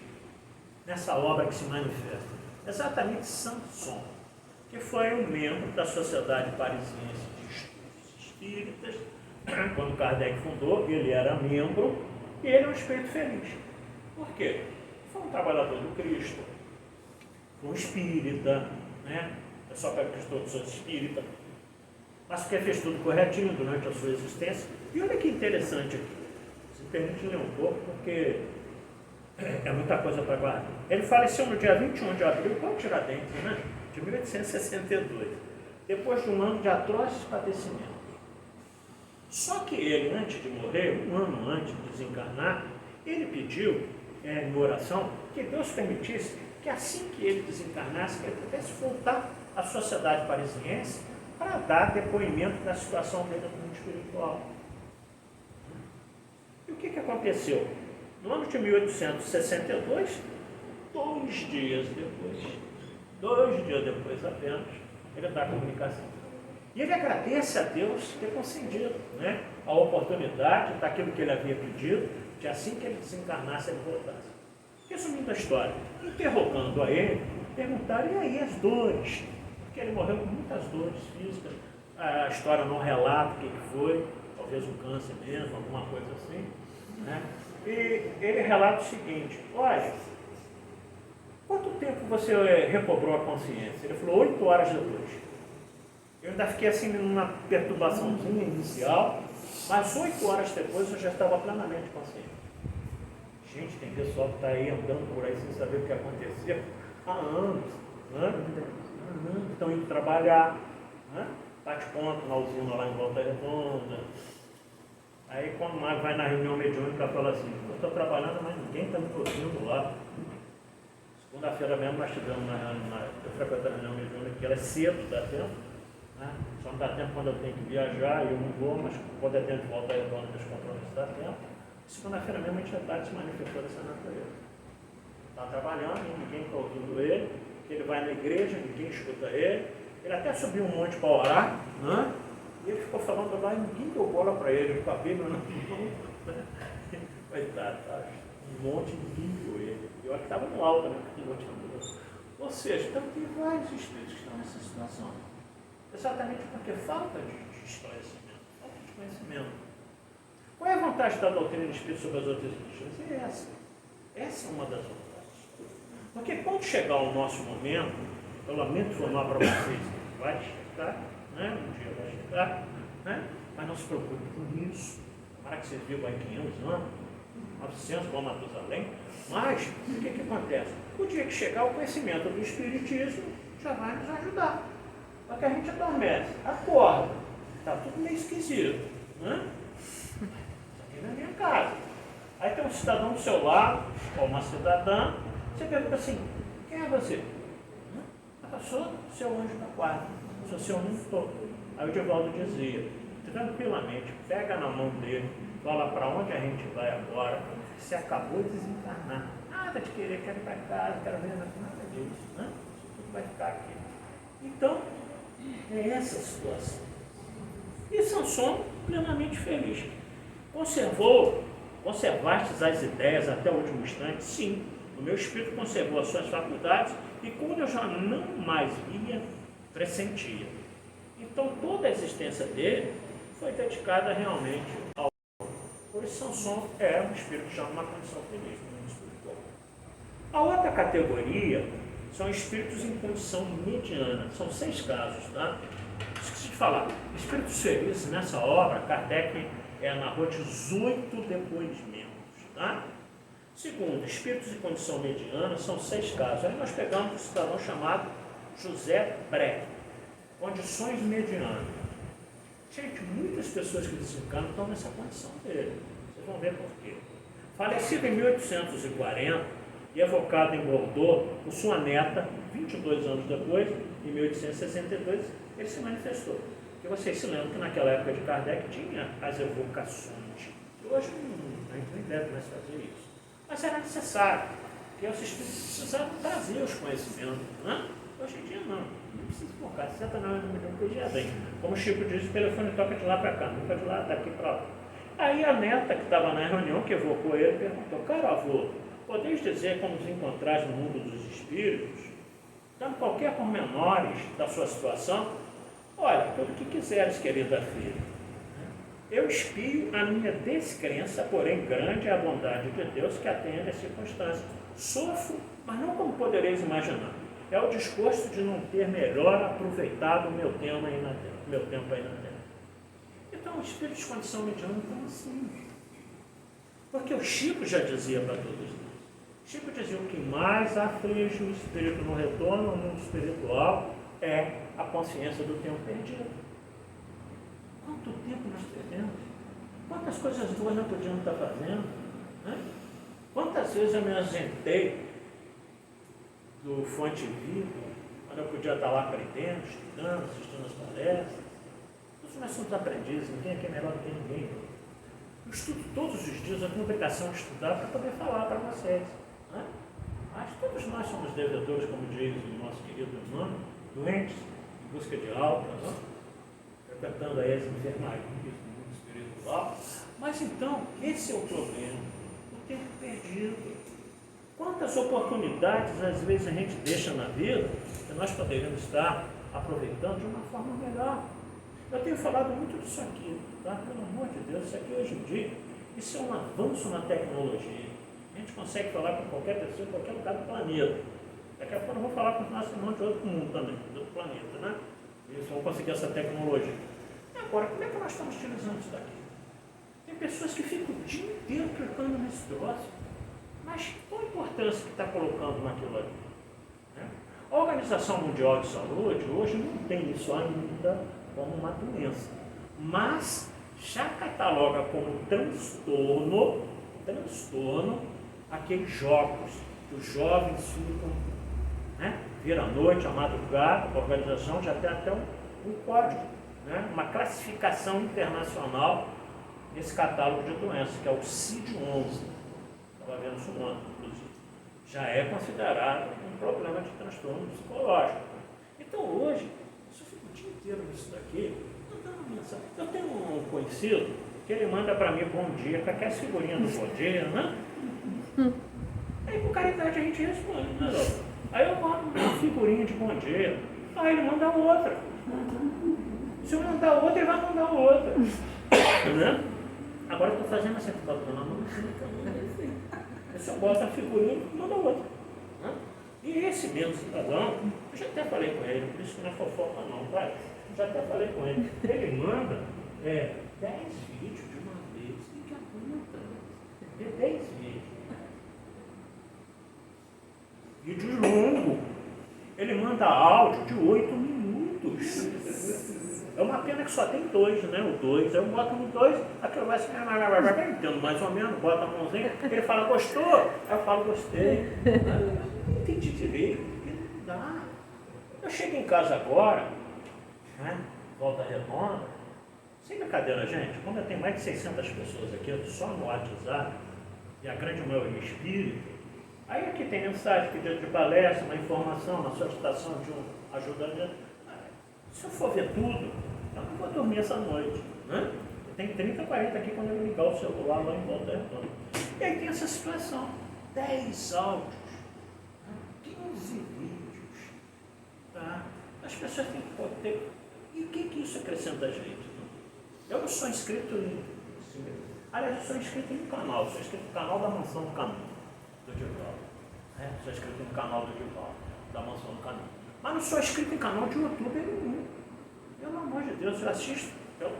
nessa obra que se manifesta? Exatamente Samson, que foi um membro da Sociedade Parisiense de Estudos Espíritas, quando Kardec fundou, ele era membro, e ele é um espírito feliz. Por quê? Foi um trabalhador do Cristo, foi um espírita, né? É só para que todos são espírita, mas porque fez tudo corretinho durante a sua existência. E olha que interessante aqui. Permite ler um pouco, porque é muita coisa para guardar. Ele faleceu no dia 21 de abril, com Tiradentes, né? De 1862, depois de um ano de atrozes padecimentos. Só que ele, antes de morrer, um ano antes de desencarnar, ele pediu, em oração, que Deus permitisse que assim que ele desencarnasse, que ele pudesse voltar à Sociedade Parisiense para dar depoimento da situação dele no mundo espiritual. E o que aconteceu? No ano de 1862, 2 dias depois apenas, ele dá a comunicação. E ele agradece a Deus ter concedido, né, a oportunidade daquilo que ele havia pedido, de assim que ele desencarnasse, ele voltasse. Resumindo a história, interrogando a ele, perguntaram, e aí as dores? Porque ele morreu com muitas dores físicas, a história não relata o que foi, talvez um câncer mesmo, alguma coisa assim, né? E ele relata o seguinte, olha, quanto tempo você recobrou a consciência? Ele falou, 8 horas depois. Eu ainda fiquei assim numa perturbaçãozinha inicial, mas 8 horas depois eu já estava plenamente consciente. Gente, tem pessoal que está aí andando por aí sem saber o que aconteceu há anos, estão indo trabalhar, né? Bate ponto na usina lá em Volta Redonda. Aí quando vai na reunião mediúnica, fala assim, eu estou trabalhando, mas ninguém está me ouvindo lá. Segunda-feira mesmo nós tivemos eu frequento a reunião mediúnica, que ela é cedo, dá tempo, né? Só não dá tempo quando eu tenho que viajar, eu não vou, mas quando é tempo de Volta Redonda, meus compromissos dá tempo. Segunda-feira mesmo a entidade se manifestou dessa natureza. Está trabalhando, ninguém está ouvindo ele, ele vai na igreja, ninguém escuta ele, ele até subiu um monte para orar, né? E ele ficou falando lá e ninguém deu bola para ele, com a Bíblia na mão. Coitado, tá? Um monte, ninguém viu ele. E olha que estava no alto, né? Um monte de... Ou seja, então tem vários espíritos que estão nessa situação. Exatamente porque falta de esclarecimento, falta de conhecimento. Qual é a vantagem da doutrina de espírito sobre as outras religiões? É essa. Essa é uma das vantagens. Porque quando chegar o nosso momento, eu lamento informar para vocês, vai chegar, né? Um dia vai chegar, né? Mas não se preocupe com isso. Para que vocês vivam aí 500 anos, 900, como Matusalém. Mas, o que acontece? O dia que chegar o conhecimento do Espiritismo, já vai nos ajudar. Só que a gente adormece, acorda, está tudo meio esquisito, né? Na minha casa. Aí tem um cidadão do seu lado, ou uma cidadã, você pergunta assim, quem é você? Eu sou seu anjo da guarda, sou seu mentor. Aí o Divaldo dizia, tranquilamente, pega na mão dele, fala para onde a gente vai agora, você acabou de desencarnar. Nada de querer, quero ir para casa, quero ver nada disso, né? Isso tudo vai ficar aqui. Então, é essa a situação. E Sansão plenamente feliz. Conservastes as ideias até o último instante? Sim, o meu espírito conservou as suas faculdades e quando eu já não mais via, pressentia. Então toda a existência dele foi dedicada realmente ao... Por isso Sansão é um espírito que já numa condição feliz no mundo espiritual. A outra categoria são espíritos em condição mediana, são 6 casos, tá? Esqueci de falar, espíritos felizes nessa obra, Kardec narrou 18 depoimentos, tá? Segundo, espíritos em condição mediana são 6 casos. Aí nós pegamos um cidadão chamado José Pré, condições medianas. Gente, muitas pessoas que desencarnam estão nessa condição dele. Vocês vão ver por quê. Falecido em 1840 e evocado em Bordeaux por sua neta, 22 anos depois, em 1862, ele se manifestou. E vocês se lembram que naquela época de Kardec tinha as evocações. E hoje a gente nem deve mais fazer isso. Mas era necessário, porque os espíritos precisavam trazer os conhecimentos. Né? Hoje em dia não precisa focar, se senta na hora do milhão que já vem. Como o Chico diz, o telefone toca de lá para cá, não toca de lá, daqui para lá. Aí a neta que estava na reunião, que evocou ele, perguntou, caro avô, podeis dizer como os encontrais no mundo dos espíritos? Dando qualquer pormenores da sua situação? Olha, tudo o que quiseres, querida filha. Eu espio a minha descrença, porém grande é a bondade de Deus que atende às circunstâncias. Sofro, mas não como podereis imaginar. É o desgosto de não ter melhor aproveitado o meu tempo aí na Terra. Então, os espíritos de condição mediana estão assim. Porque o Chico já dizia para todos nós. Chico dizia o que mais aflige o espírito no retorno ao mundo espiritual é a consciência do tempo perdido. Quanto tempo nós perdemos? Quantas coisas boas nós podíamos estar fazendo? Né? Quantas vezes eu me ausentei do Fonte Viva, quando eu podia estar lá aprendendo, estudando, assistindo as palestras. Nós somos aprendizes, ninguém aqui é melhor do que ninguém. Eu estudo todos os dias, eu tenho obrigação de estudar para poder falar para vocês. Né? Mas todos nós somos devedores, como diz o nosso querido irmão, doentes, em busca de alta, né? Frequentando aí as enfermarias do mundo espiritual. Mas então, esse é o problema, o tempo perdido. Quantas oportunidades às vezes a gente deixa na vida que nós poderíamos estar aproveitando de uma forma melhor. Eu tenho falado muito disso aqui, tá? Pelo amor de Deus, isso aqui hoje em dia, isso é um avanço na tecnologia. A gente consegue falar com qualquer pessoa em qualquer lugar do planeta. Daqui a pouco eu vou falar com os nossos irmãos de outro mundo também, de outro planeta, né? Eles vão conseguir essa tecnologia. E agora, como é que nós estamos utilizando isso daqui? Tem pessoas que ficam o dia inteiro clicando nesse troço, mas qual a importância que está colocando naquilo ali? Né? A Organização Mundial de Saúde hoje não tem isso ainda como uma doença, mas já cataloga como transtorno aqueles jogos que os jovens ficam, né, vir à noite, à madrugada. A organização já tem até um código, né, uma classificação internacional nesse catálogo de doenças, que é o CID-11. Estava vendo isso ontem, inclusive. Já é considerado um problema de transtorno psicológico. Então hoje, inteiro nisso daqui, eu tenho um conhecido que ele manda para mim bom dia, com aquelas figurinhas do bom dia, né? Aí por caridade a gente responde, né, doutor? Aí eu mando uma figurinha de bom dia, aí ele manda outra. Se eu mandar outra, ele vai mandar outra. Né? Agora eu estou fazendo assim, botando a mão assim, se eu boto a figurinha, manda outra. Né? E esse mesmo cidadão, eu já até falei com ele, por isso que não é fofoca não, tá? Já até falei com ele. Ele manda 10 vídeos de uma vez e que aguenta. 10 vídeos. Vídeo longo. Ele manda áudio de 8 minutos. É uma pena que só tem 2, né? O 2. Eu boto no 2, aquilo vai se entendo mais ou menos, bota a mãozinha, ele fala, gostou? Aí eu falo, gostei. Não entendi direito, não dá. Eu chego em casa agora, né? Volta Redonda, sem brincadeira, gente, quando eu tenho mais de 600 pessoas aqui, só no WhatsApp, e a grande maioria espírita, aí aqui tem mensagem, pedido de palestra, uma informação, uma solicitação de um ajudante. Se eu for ver tudo, eu não vou dormir essa noite, né? Tem 30, 40 aqui quando eu ligar o celular lá em Volta Redonda. E aí tem essa situação, 10 áudios, 15 vídeos, tá? As pessoas têm que poder. E o que isso acrescenta a gente? Eu não sou inscrito em. Aliás, eu sou inscrito em um canal, sou inscrito no canal da Mansão do Caminho, do Divaldo. Sou inscrito no canal do Divaldo, da Mansão do Caminho. Mas não sou inscrito em canal de YouTube nenhum. Pelo amor de Deus, eu assisto. Eu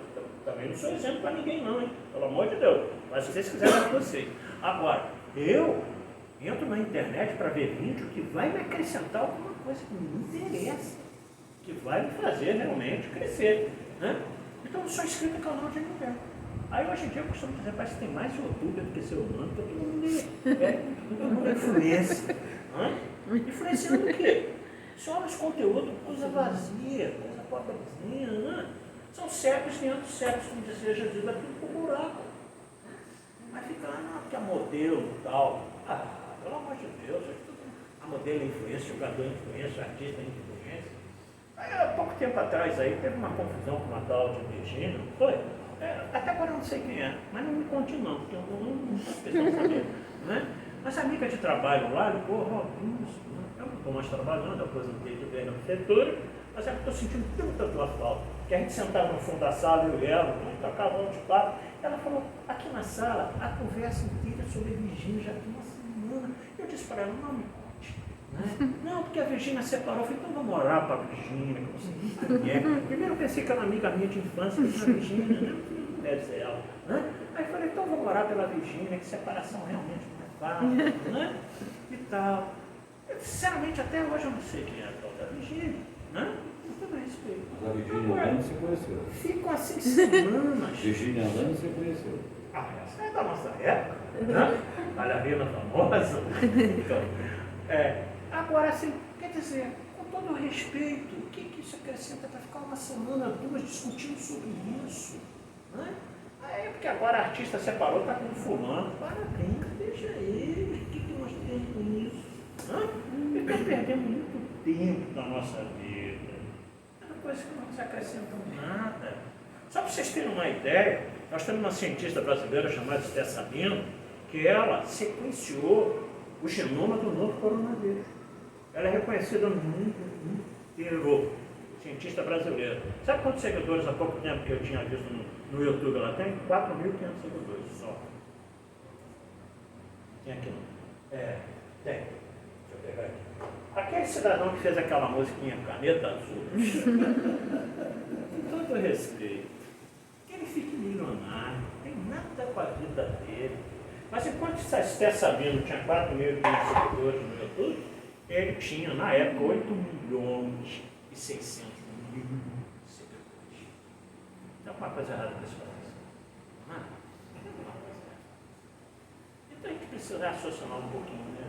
também não sou exemplo para ninguém não, hein? Pelo amor de Deus. Mas se vocês quiserem, é vocês. Agora, eu entro na internet para ver vídeo que vai me acrescentar alguma coisa que me interessa, que vai me fazer realmente crescer, né? Então eu não sou inscrito em canal de ninguém. Aí hoje em dia eu costumo dizer, parece que tem mais youtuber do que ser humano, porque todo mundo é influência. Influenciando o quê? Só nos conteúdos, coisa vazia, coisa pobrezinha, né? São cegos dentro de cegos, como dizia Jesus, vai tudo pro buraco. Vai ficar, não, porque é modelo e tal. Pelo amor de Deus, a modelo é influência, jogador é influência, artista é influência. Aí, há pouco tempo atrás aí, teve uma confusão com uma tal de Virgínia, não foi? Até agora eu não sei quem é, mas não me conte não, porque eu não sei saber, né? Mas a amiga de trabalho lá, ligou, Robinho, eu não estou mais trabalhando, eu aposentei de bem na prefeitura, mas é que estou sentindo tanta tua falta. Que a gente sentava no fundo da sala, eu e ela, a gente acabava de papo, ela falou, aqui na sala, a conversa inteira sobre a Virgínia já tem uma semana. Eu disse para ela, não me conte. Né? Não, porque a Virgínia separou, eu falei, então vamos orar para a Virgínia, que você não sabe quem é. Primeiro eu pensei que era uma amiga minha de infância, que era a Virgínia, né? Não deve ser ela. Né? Aí eu falei, então vamos orar pela Virgínia, que separação realmente não é fácil, né? E tal. Eu, sinceramente, até hoje eu não sei quem é a tal da Virgínia, né? Eu também respeito. Mas a Virgínia Alane você conheceu? Ficam assim semanas. Virgínia Alane você conheceu? Essa é da nossa época, né? Bailarina famosa. Então, agora, assim, quer dizer, com todo meu respeito, o que isso acrescenta para ficar uma semana, duas discutindo sobre isso? Né? É porque agora a artista separou, está com fulano. Parabéns, deixa ele. O que nós temos com isso? Ele está perdendo muito tempo da nossa vida. É uma coisa que não nos acrescentam nada. Só para vocês terem uma ideia, nós temos uma cientista brasileira chamada Esther Sabino, que ela sequenciou o genoma do novo coronavírus. Ela é reconhecida no mundo inteiro, cientista brasileira. Sabe quantos seguidores há pouco tempo que eu tinha visto no YouTube? Ela tem 4.500 seguidores só. Tem aqui não? Tem. Deixa eu pegar aqui. Aquele cidadão que fez aquela musiquinha Caneta Azul, com todo respeito, que ele fique milionário, não tem nada com a vida dele. Mas enquanto Esther Sabino tinha 4.500 seguidores no YouTube, ele tinha, na época, 8.600.000 seguidores. Tem alguma coisa errada com esse país? Não? Tem alguma coisa errada. Então a gente precisa raciocinar um pouquinho, né?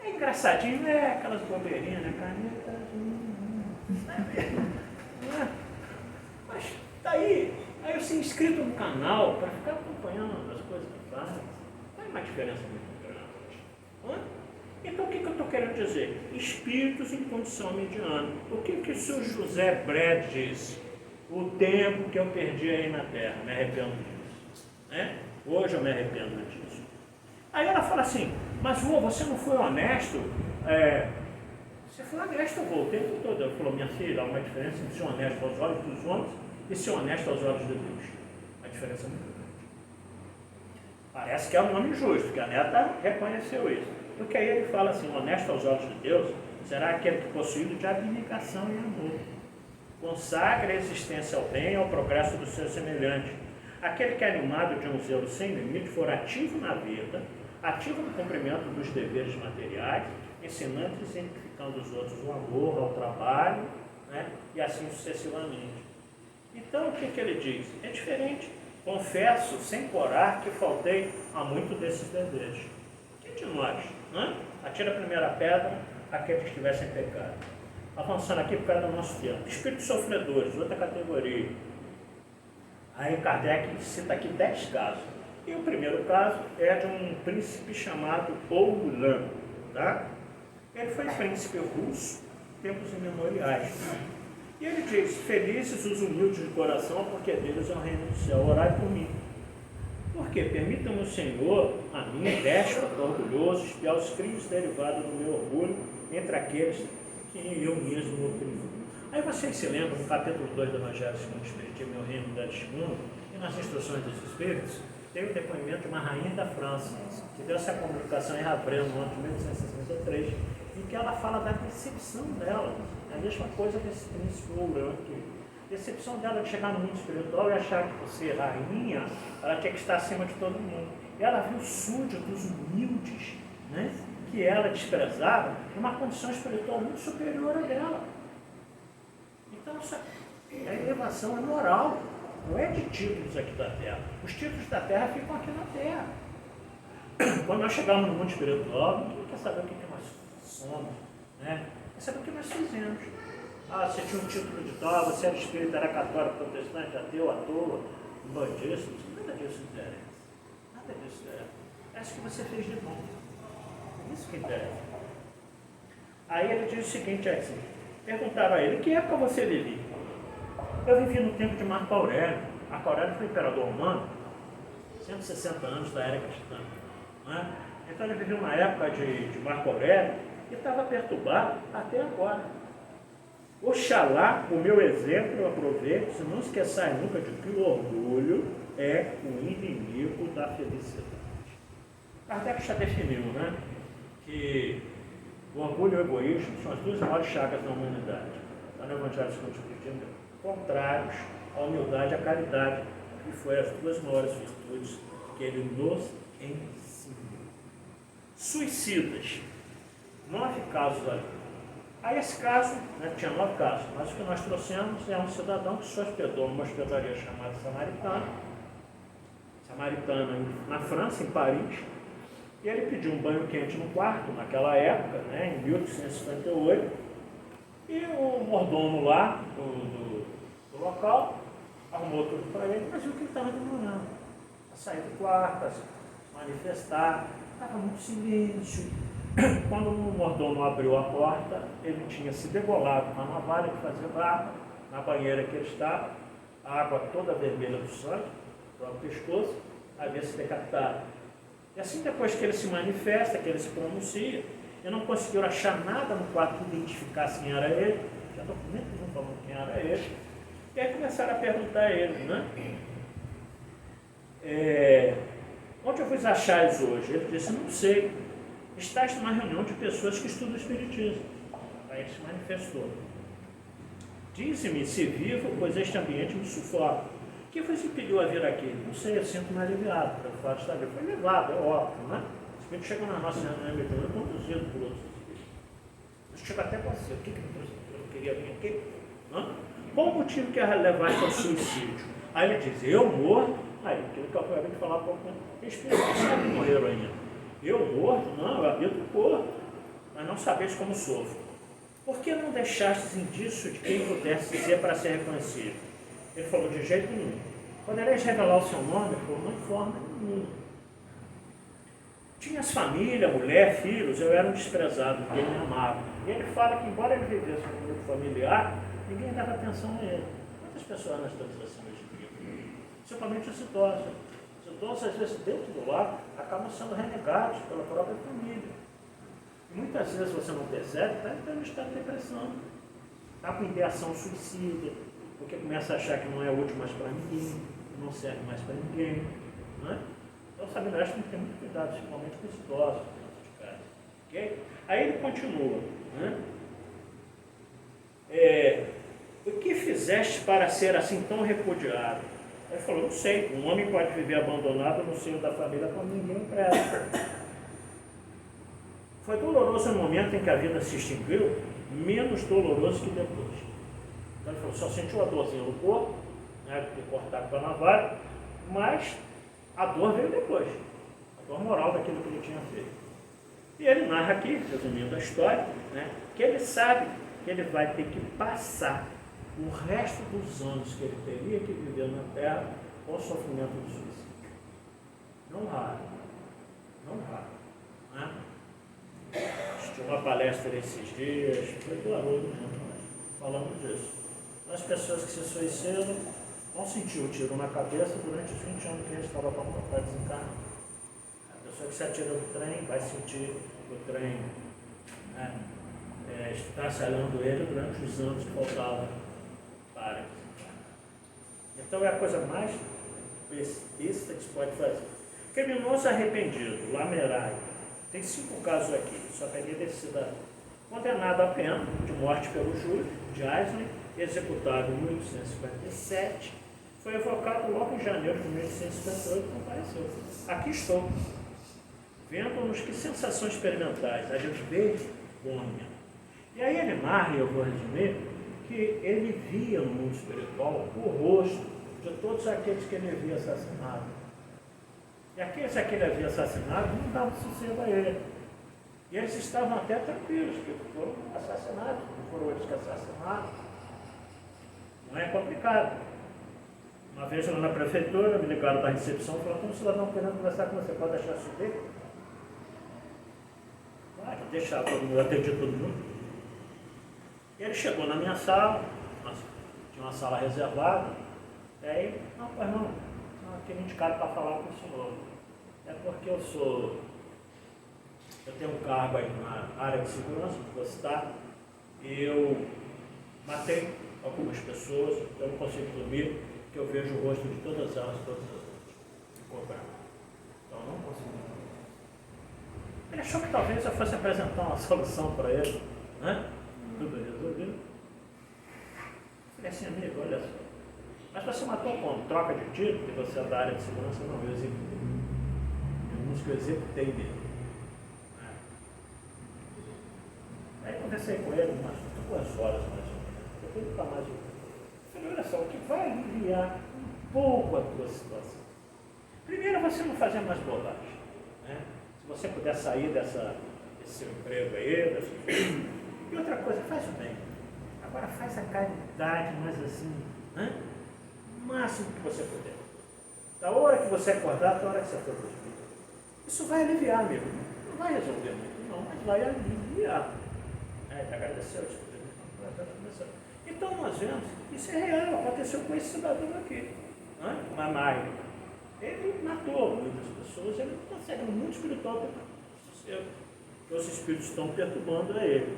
É engraçadinho, aquelas bobeirinhas, né? Caneta. Mas daí, aí eu ser inscrito no canal para ficar acompanhando as coisas que faz. Não é uma diferença muito grande. Então o que eu estou querendo dizer? Espíritos em condição mediana. O que o senhor José Bré disse? O tempo que eu perdi aí na Terra, me arrependo disso. Né? Hoje eu me arrependo disso. Aí ela fala assim, mas vô, você não foi honesto? Você foi honesto, vô, o tempo todo. Ela falou, minha filha, há uma diferença entre ser honesto aos olhos dos homens e ser honesto aos olhos de Deus. A diferença é muito grande. Parece que é um nome justo, porque a neta reconheceu isso. Porque aí ele fala assim, honesto aos olhos de Deus, será aquele que possuído de abnegação e amor. Consagra a existência ao bem e ao progresso do seu semelhante. Aquele que, animado de um zelo sem limite, for ativo na vida, ativo no cumprimento dos deveres materiais, ensinando e exemplificando os outros o amor ao trabalho, né? E assim sucessivamente. Então, o que ele diz? É diferente. Confesso, sem corar, que faltei a muito desses deveres. Quem de nós, né? Atira a primeira pedra aqueles que estivessem em pecado. Avançando aqui por causa do nosso tempo. Espíritos sofredores, outra categoria. Aí Kardec cita aqui 10 casos. E o primeiro caso é de um príncipe chamado Oulan. Tá? Ele foi príncipe russo, tempos imemoriais. E ele diz, felizes os humildes de coração, porque deles é o reino do céu. Orai por mim. Por quê? Permita-me o Senhor, a mim, déspota, orgulhoso, espiar os crimes derivados do meu orgulho entre aqueles que eu mesmo oprimi. Aí vocês se lembram, no capítulo 2 do Evangelho segundo o Espiritismo, meu reino da mundo, e nas instruções dos Espíritos, tem o depoimento de uma rainha da França, que deu essa comunicação em Havre, no ano de 1863, em que ela fala da decepção dela, a mesma coisa desse príncipe Oulan aqui. Decepção dela de chegar no mundo espiritual e achar que por ser rainha, ela tinha que estar acima de todo mundo. E ela viu súditos humildes, né, que ela desprezava, numa condição espiritual muito superior à dela. Então, a elevação é moral, não é de títulos aqui da Terra. Os títulos da Terra ficam aqui na Terra. Quando nós chegamos no mundo espiritual, ninguém quer saber o que nós somos, né? Quer saber o que nós fizemos. Ah, você tinha um título de tal, você era espírita, era católico, protestante, ateu, à toa, bandista, nada disso interessa. Nada disso interessa. É isso que você fez de bom. Isso que interessa. Aí ele diz o seguinte assim, perguntaram a ele, que época você vivia? Eu vivi no tempo de Marco Aurélio. Marco Aurélio foi imperador romano, 160 anos da era cristã. Né? Então ele viveu na época de Marco Aurélio e estava perturbado até agora. Oxalá o meu exemplo eu aproveite, se não esqueçais nunca de que o orgulho é o inimigo da felicidade. Kardec já definiu, né, que o orgulho e o egoísmo são as duas maiores chagas da humanidade. Está no Evangelho segundo o Espiritismo, contrários à humildade e à caridade, que foi as duas maiores virtudes que ele nos ensinou. Suicidas, 9 casos ali. Aí esse caso, né, tinha 9 casos, mas o que nós trouxemos é um cidadão que se hospedou numa hospedaria chamada Samaritana na França, em Paris, e ele pediu um banho quente no quarto, naquela época, né, em 1858, E o mordomo lá do local arrumou tudo para ele, mas viu que ele estava demorando a sair do quarto, a se manifestar, estava muito silêncio. Quando o mordomo abriu a porta, ele tinha se degolado com a navalha que fazia barba na banheira que ele estava, a água toda vermelha do sangue, do pescoço, havia se decapitado. E assim, depois que ele se manifesta, que ele se pronuncia, e não conseguiram achar nada no quarto que identificasse quem era ele, já documentos não falando quem era ele, e aí começaram a perguntar a ele, né? Onde eu vos achais hoje? Ele disse, não sei. Estás numa reunião de pessoas que estudam o Espiritismo. Aí ele se manifestou. Dize-me se vivo, pois este ambiente me sufoca. O que vos impediu a vir aqui? Não sei, eu sinto-me aliviado pelo fato de estar ali. Foi levado, é óbvio, né? O Espírito chegou na nossa reunião mediúnica, conduzido por outros Espíritos. Isso chega até você. O que eu queria vir aqui? Não? Qual o motivo que ia levar ao suicídio? Aí ele diz, eu morro. Aí, aquilo que eu acabei de falar há pouco tempo. Espíritos não sabem que morreram ainda. Eu morto? Não, eu habito o corpo. Mas não sabeis como sofro. Por que não deixastes indício de quem pudesse ser para ser reconhecido? Ele falou, de jeito nenhum. Podereis revelar o seu nome? Ele falou, não de forma nenhuma. Tinhas família, mulher, filhos, eu era um desprezado, ninguém me amava. E ele fala que, embora ele vivesse um grupo familiar, ninguém dava atenção a ele. Quantas pessoas nós estamos assim hoje em dia? Principalmente os idosos. Os idosos, às vezes, dentro do lar, acabam sendo renegados pela própria família. E muitas vezes você não percebe, está entrando em estado de depressão, está com ideação suicida, porque começa a achar que não é útil mais para ninguém, que não serve mais para ninguém. Não é? Então, sabe, nós temos que ter muito cuidado, principalmente com os idosos dentro de casa. Okay? Aí ele continua. Né? O que fizeste para ser assim tão repudiado? Ele falou, não sei, um homem pode viver abandonado no seio da família quando ninguém presta. Foi doloroso o momento em que a vida se extinguiu, menos doloroso que depois. Então ele falou, só sentiu a dorzinha no corpo, né, de cortar com a navalha, mas a dor veio depois, a dor moral daquilo que ele tinha feito. E ele narra aqui, resumindo a história, né, que ele sabe que ele vai ter que passar o resto dos anos que ele teria que viver na Terra com o sofrimento do suicídio. Não raro. Não raro. Né? Assisti uma palestra esses dias, foi do Haroldo mesmo, falando disso. As pessoas que se suicidam vão sentir o tiro na cabeça durante os 20 anos que ele estava com vontade de desencarnar. A pessoa que se atira do trem vai sentir o trem estraçalhando ele durante os anos que faltavam para desencarnar. Então é a coisa mais besta que se pode fazer. Criminoso arrependido, Lamerai. Tem 5 casos aqui, só peguei desse cidadão. Condenado à pena de morte pelo júri de Aisley, executado em 1857, foi evocado logo em janeiro de 1858 e compareceu. Aqui estou, vendo-nos que sensações experimentais, a gente vergonha. E aí ele narra, e eu vou resumir, que ele via no mundo espiritual o rosto de todos aqueles que ele havia assassinado. E aqueles que ele havia assassinado não davam sossego a ele. E eles estavam até tranquilos, porque foram assassinados, não foram eles que assassinaram. Não é complicado. Uma vez lá na prefeitura, me ligaram da recepção e falaram, como o cidadão querendo conversar com você, pode deixar subir? Claro, deixar todo mundo, atendi todo mundo. E ele chegou na minha sala, tinha uma sala reservada, e aí, não, pois não, aqui me indicaram para falar com o senhor. É porque eu tenho um cargo aí na área de segurança, que você está, e eu matei algumas pessoas, eu não consigo dormir, porque eu vejo o rosto de todas elas, todas as noites, ficou branco. Então eu não consigo dormir. Ele achou que talvez eu fosse apresentar uma solução para ele, né? Tudo resolvido. Falei assim, amigo, olha só. Mas você matou como? Troca de tiro? Porque você é da área de segurança? Não, eu executei. Alguns que eu executei dele. Aí conversei com ele umas 2 horas mais ou menos. Depois nunca mais eu falei, olha só, o que vai aliviar um pouco a tua situação? Primeiro, você não fazer mais bobagem. Né? Se você puder sair desse seu emprego aí, e outra coisa, faz o bem. Agora faz a caridade, mas assim, né? O máximo que você puder. Da hora que você acordar até a hora que você for dormir. Isso vai aliviar, amigo. Não vai resolver muito, não, mas vai aliviar. Agradeceu, então nós vemos, isso é real, aconteceu com esse cidadão aqui, né? O Mamai. Ele matou muitas pessoas, ele não consegue, no mundo espiritual, porque os espíritos estão perturbando a ele.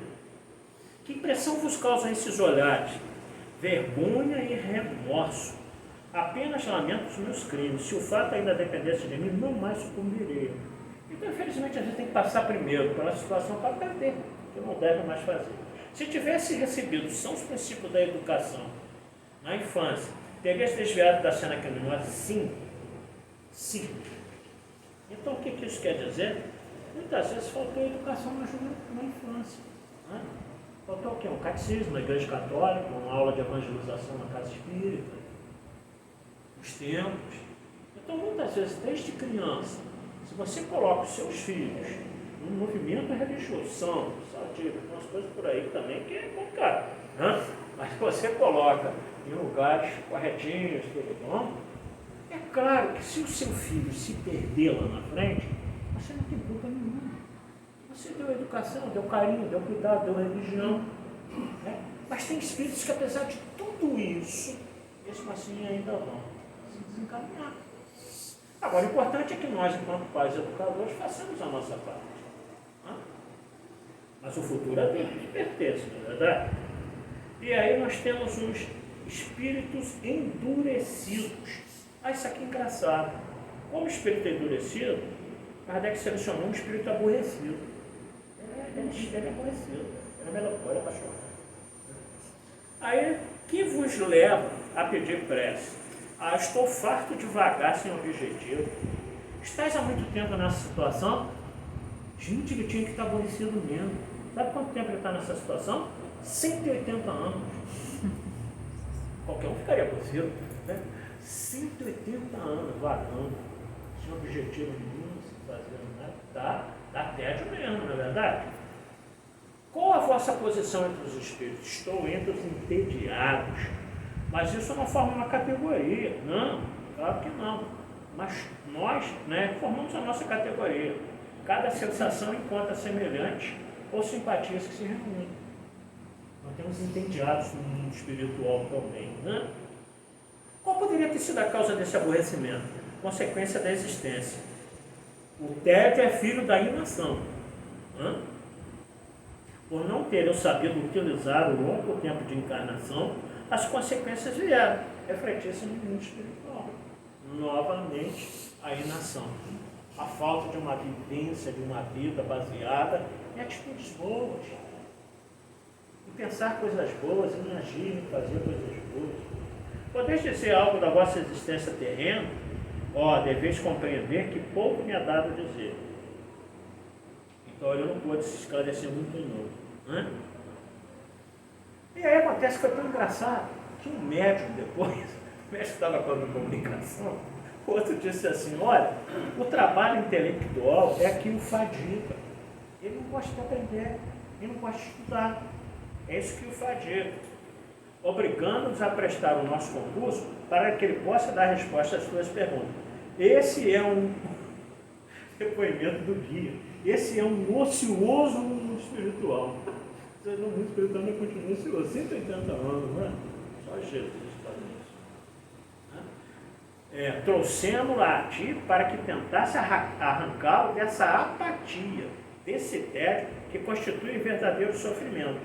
Que impressão vos causam esses olhares? Vergonha e remorso. Apenas lamento os meus crimes. Se o fato ainda dependesse de mim, não mais sucumbiria. Então, infelizmente, a gente tem que passar primeiro pela situação para aprender, que não deve mais fazer. Se tivesse recebido são os princípios da educação na infância, teria se desviado da cena criminosa? Sim. Sim. Então, o que isso quer dizer? Muitas vezes faltou educação na infância. Né? Faltou o quê? Um catecismo na igreja católica, uma aula de evangelização na casa espírita, os templos. Então, muitas vezes, desde criança, se você coloca os seus filhos num movimento religioso, são, sabe, umas coisas por aí também que é complicado, né? Mas você coloca em lugares corretinhos, tudo bom, é claro que se o seu filho se perder lá na frente, você não tem culpa nenhuma. Você deu educação, deu carinho, deu cuidado, deu religião. Né? Mas tem espíritos que, apesar de tudo isso, mesmo assim ainda vão se desencaminhar. Agora, o importante é que nós, enquanto pais e educadores, façamos a nossa parte. Né? Mas o futuro a Deus nos pertence, não é verdade? E aí nós temos os espíritos endurecidos. Isso aqui é engraçado. Como espírito endurecido, Kardec selecionou um espírito aborrecido. Ele é aborrecido. Ele é melancólico, é apaixonado. Aí, que vos leva a pedir prece? Estou farto de vagar sem objetivo. Estás há muito tempo nessa situação? Gente, ele tinha que estar aborrecido mesmo. Sabe quanto tempo ele está nessa situação? 180 anos. Qualquer um ficaria aborrecido, né? 180 anos vagando, sem objetivo nenhum, sem fazer nada, dá tédio mesmo, não é verdade? Qual a vossa posição entre os espíritos? Estou entre os entediados. Mas isso não forma uma categoria, não, claro que não. Mas nós, né, formamos a nossa categoria. Cada sensação encontra semelhantes ou simpatias que se reúnem. Nós temos entediados no mundo espiritual também, né? Qual poderia ter sido a causa desse aborrecimento? Consequência da existência. O tédio é filho da inação. Por não terem sabido utilizar o longo tempo de encarnação, as consequências vieram refletir-se no mundo espiritual. Novamente, a inação. A falta de uma vivência, de uma vida baseada em atitudes boas. Em pensar coisas boas, em agir, em fazer coisas boas. Podeis dizer algo da vossa existência terrena? Deveis compreender que pouco me é dado dizer. Então ele não pôde se esclarecer muito de novo. Né? E aí acontece que foi tão engraçado que um médico depois, o médico estava com a comunicação, o outro disse assim, olha, o trabalho intelectual é que o fadiga. Ele não gosta de aprender, ele não gosta de estudar. É isso que o fadiga. Obrigando-nos a prestar o nosso concurso para que ele possa dar resposta às suas perguntas. Esse é um depoimento do guia. Esse é um ocioso no mundo espiritual. No mundo espiritual não continua ocioso. 180 anos, não é? Só Jesus faz isso. Trouxemos-lo a ti para que tentasse arrancá-lo dessa apatia, desse tédio que constitui verdadeiro sofrimento.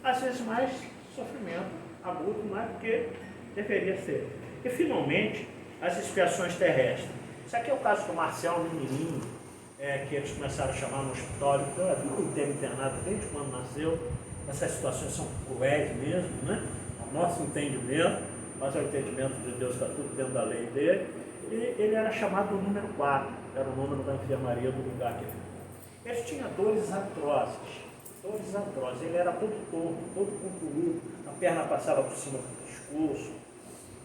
Às vezes mais sofrimento agudo, mais do que deveria ser. E finalmente, as expiações terrestres. Isso aqui é o caso do Marcel Menininho, que eles começaram a chamar no hospital, então a vida inteira internado desde quando nasceu. Essas situações são cruéis mesmo, né? O nosso entendimento, mas o entendimento de Deus está tudo dentro da lei dele. E ele era chamado o número 4, era o número da enfermaria do lugar que ele ficou. Ele tinha dores atrozes, ele era todo torto, todo concluído, a perna passava por cima do pescoço,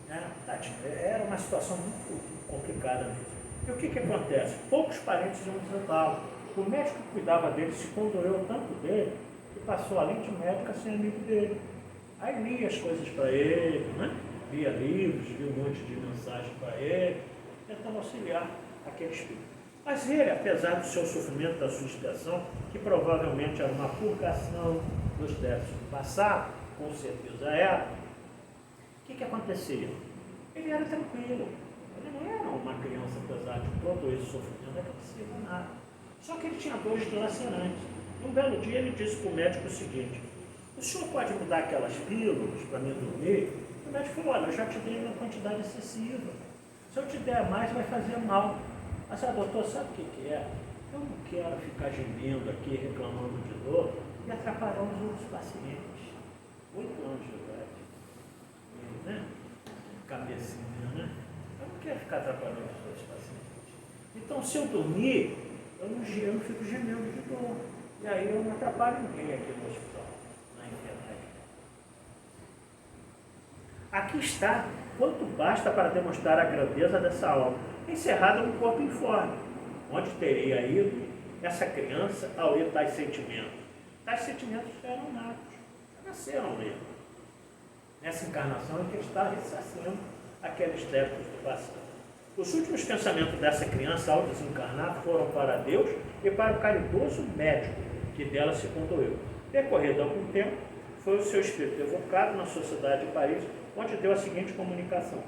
era uma situação muito complicada mesmo. E o que acontece? Poucos parentes iam visitá-lo. O médico que cuidava dele se condoeu tanto dele que passou, além de médico, a ser amigo dele. Aí lia as coisas para ele, né? Lia livros, lia um monte de mensagens para ele, tentando auxiliar aquele espírito. Mas ele, apesar do seu sofrimento, da sua expiação, que provavelmente era uma purgação dos débitos do passado, com certeza era, o que acontecia? Ele era tranquilo, ele não era uma criança, apesar de todo esse sofrimento, não acontecia nada. Só que ele tinha dores dilacerantes. Um belo dia ele disse para o médico o seguinte: o senhor pode me dar aquelas pílulas para mim dormir? O médico falou: olha, eu já te dei uma quantidade excessiva. Se eu te der mais, vai fazer mal. Mas, doutor, sabe o que é? Eu não quero ficar gemendo aqui, reclamando de dor e atrapalhar os outros pacientes. 8 anos de idade. Né? Cabecinha, né? Eu não quero ficar atrapalhando os outros pacientes. Então, se eu dormir, eu não fico gemendo de dor. E aí eu não atrapalho ninguém aqui no hospital, na enfermagem. Aqui está quanto basta para demonstrar a grandeza dessa obra, encerrada no corpo informe, onde teria ido essa criança ao ir tais sentimentos. Tais sentimentos já eram natos, já nasceram mesmo. Nessa encarnação em que ele está ressarcindo aqueles débitos do passado. Os últimos pensamentos dessa criança ao desencarnar foram para Deus e para o caridoso médico que dela se condoeu. Decorrido algum tempo, foi o seu espírito evocado na Sociedade de Paris, onde deu a seguinte comunicação: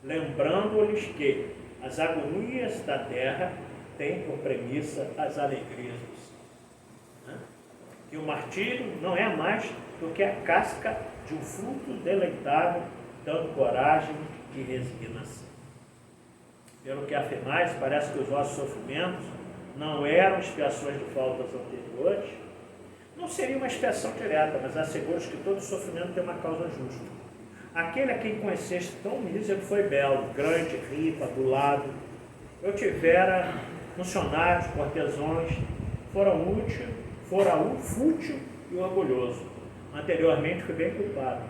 lembrando-lhes que as agonias da terra têm por premissa as alegrias do céu. Que o martírio não é mais do que a casca de um fruto deleitável, dando coragem e resignação. Pelo que afirmais, parece que os vossos sofrimentos não eram expiações de faltas anteriores. Não seria uma expiação direta, mas asseguro que todo sofrimento tem uma causa justa. Aquele a quem conheceste tão mísero foi belo, grande, rico, adulado. Eu tivera funcionários, cortesões, fora fútil e orgulhoso. Anteriormente fui bem culpado,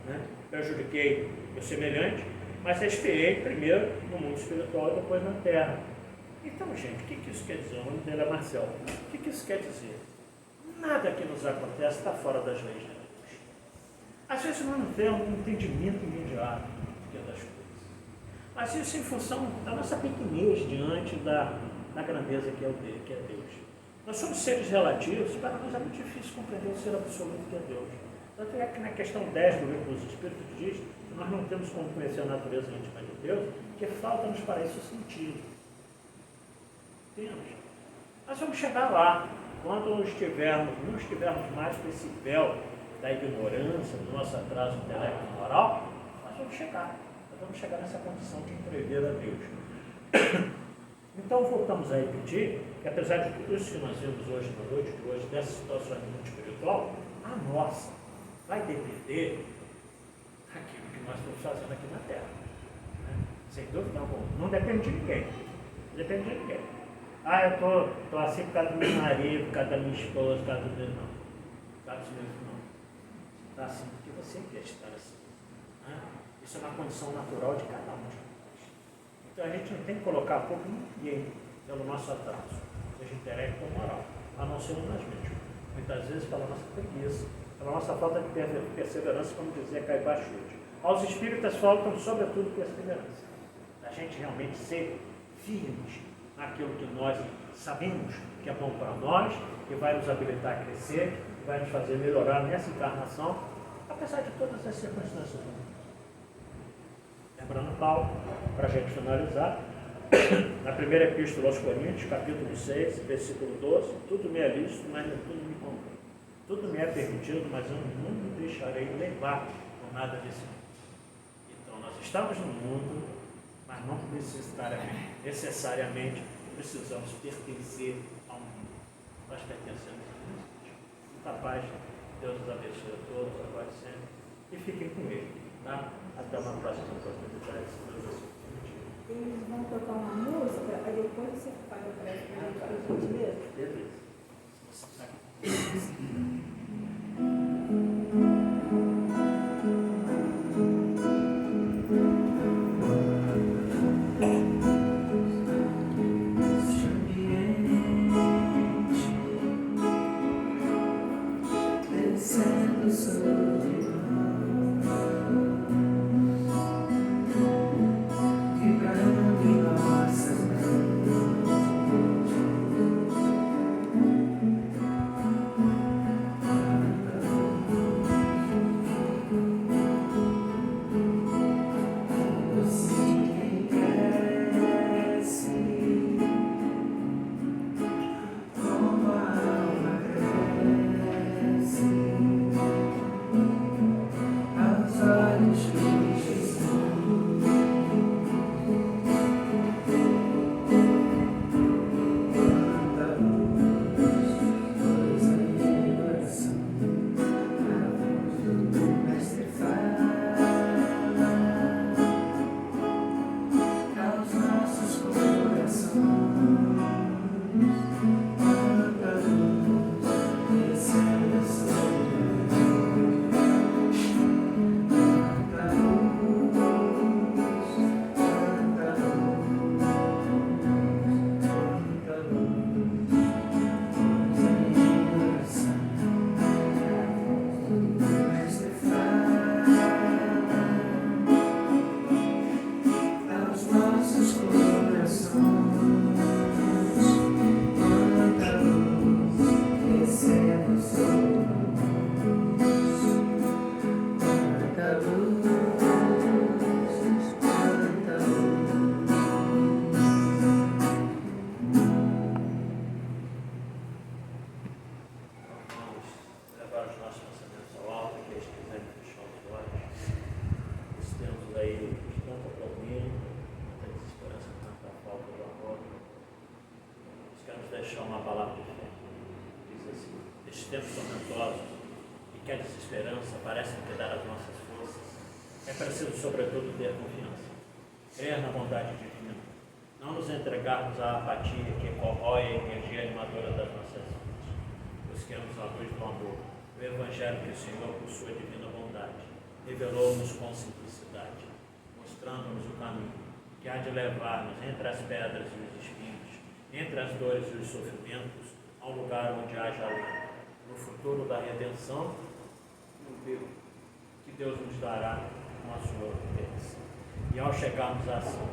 né? Prejudiquei o semelhante, mas expiei primeiro no mundo espiritual e depois na terra. Então, gente, o que isso quer dizer? O nome dele é Marcel. O que isso quer dizer? Nada que nos acontece está fora das leis de Deus. Às vezes nós não temos um entendimento imediato das coisas. Mas isso em função da nossa pequenez diante da grandeza que é Deus. Nós somos seres relativos, para nós é muito difícil compreender o ser absoluto que é Deus. Tanto é que na questão 10 do livro dos Espíritos diz que nós não temos como conhecer a natureza íntima de Deus, que falta-nos para isso o sentido. Temos. Nós vamos chegar lá, quando não estivermos mais com esse véu da ignorância, do nosso atraso intelecto e moral, nós vamos chegar nessa condição de entrever a Deus. Então voltamos a repetir que, apesar de tudo isso que nós vimos hoje na noite de hoje, dessa situação do mundo espiritual, a nossa vai depender daquilo que nós estamos fazendo aqui na Terra. Né? Sem dúvida alguma. Não depende de ninguém. Não depende de ninguém. Eu estou assim por causa do meu marido, por causa da minha esposa, por causa do meu não. Por causa dos meus irmãos. Está assim porque você quer estar assim. Né? Isso é uma condição natural de cada um de nós. Então a gente não tem que colocar a culpa em ninguém pelo nosso atraso, seja intelecto ou moral, a não ser nós mesmos. Muitas vezes pela nossa preguiça, pela nossa falta de perseverança, como dizia Caibá Chute. Aos espíritas faltam, sobretudo, perseverança. A gente realmente ser firmes naquilo que nós sabemos que é bom para nós, que vai nos habilitar a crescer, que vai nos fazer melhorar nessa encarnação, apesar de todas as circunstâncias. Lembrando Paulo, para a gente finalizar, na primeira epístola aos Coríntios, capítulo 6, versículo 12, tudo me é lícito, mas nem tudo me convém. Tudo me é permitido, mas eu não me deixarei levar por nada desse mundo. Então, nós estamos no mundo, mas não necessariamente precisamos pertencer ao mundo. Nós pertencemos ao mundo. Muita paz, Deus os abençoe a todos, agora e sempre, e fiquem com Ele. Tá? Até uma próxima oportunidade, se Deus assim permitir. Eles vão tocar uma música, aí depois você paga para a gente, por gentileza. Beleza. Descendo sobre nós. deixar uma palavra de fé. Diz assim: estes tempos tormentosos e que a desesperança parecem pedar as nossas forças, é preciso, sobretudo, ter confiança, crer na bondade divina, não nos entregarmos à apatia que corrói a energia animadora das nossas vidas. Busquemos a luz do amor, o Evangelho que o Senhor, por sua divina bondade, revelou-nos com simplicidade, mostrando-nos o caminho que há de levar-nos entre as pedras e os espinhos, entre as dores e os sofrimentos, a um lugar onde haja alento, no futuro da redenção e no Deus que Deus nos dará com a sua bênção. E ao chegarmos assim,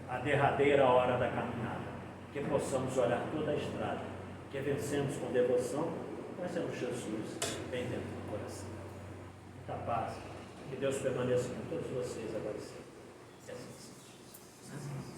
à derradeira hora da caminhada, que possamos olhar toda a estrada, que vencemos com devoção, conhecemos Jesus bem dentro do coração. Muita paz, que Deus permaneça com todos vocês agora e sempre. Que assim seja.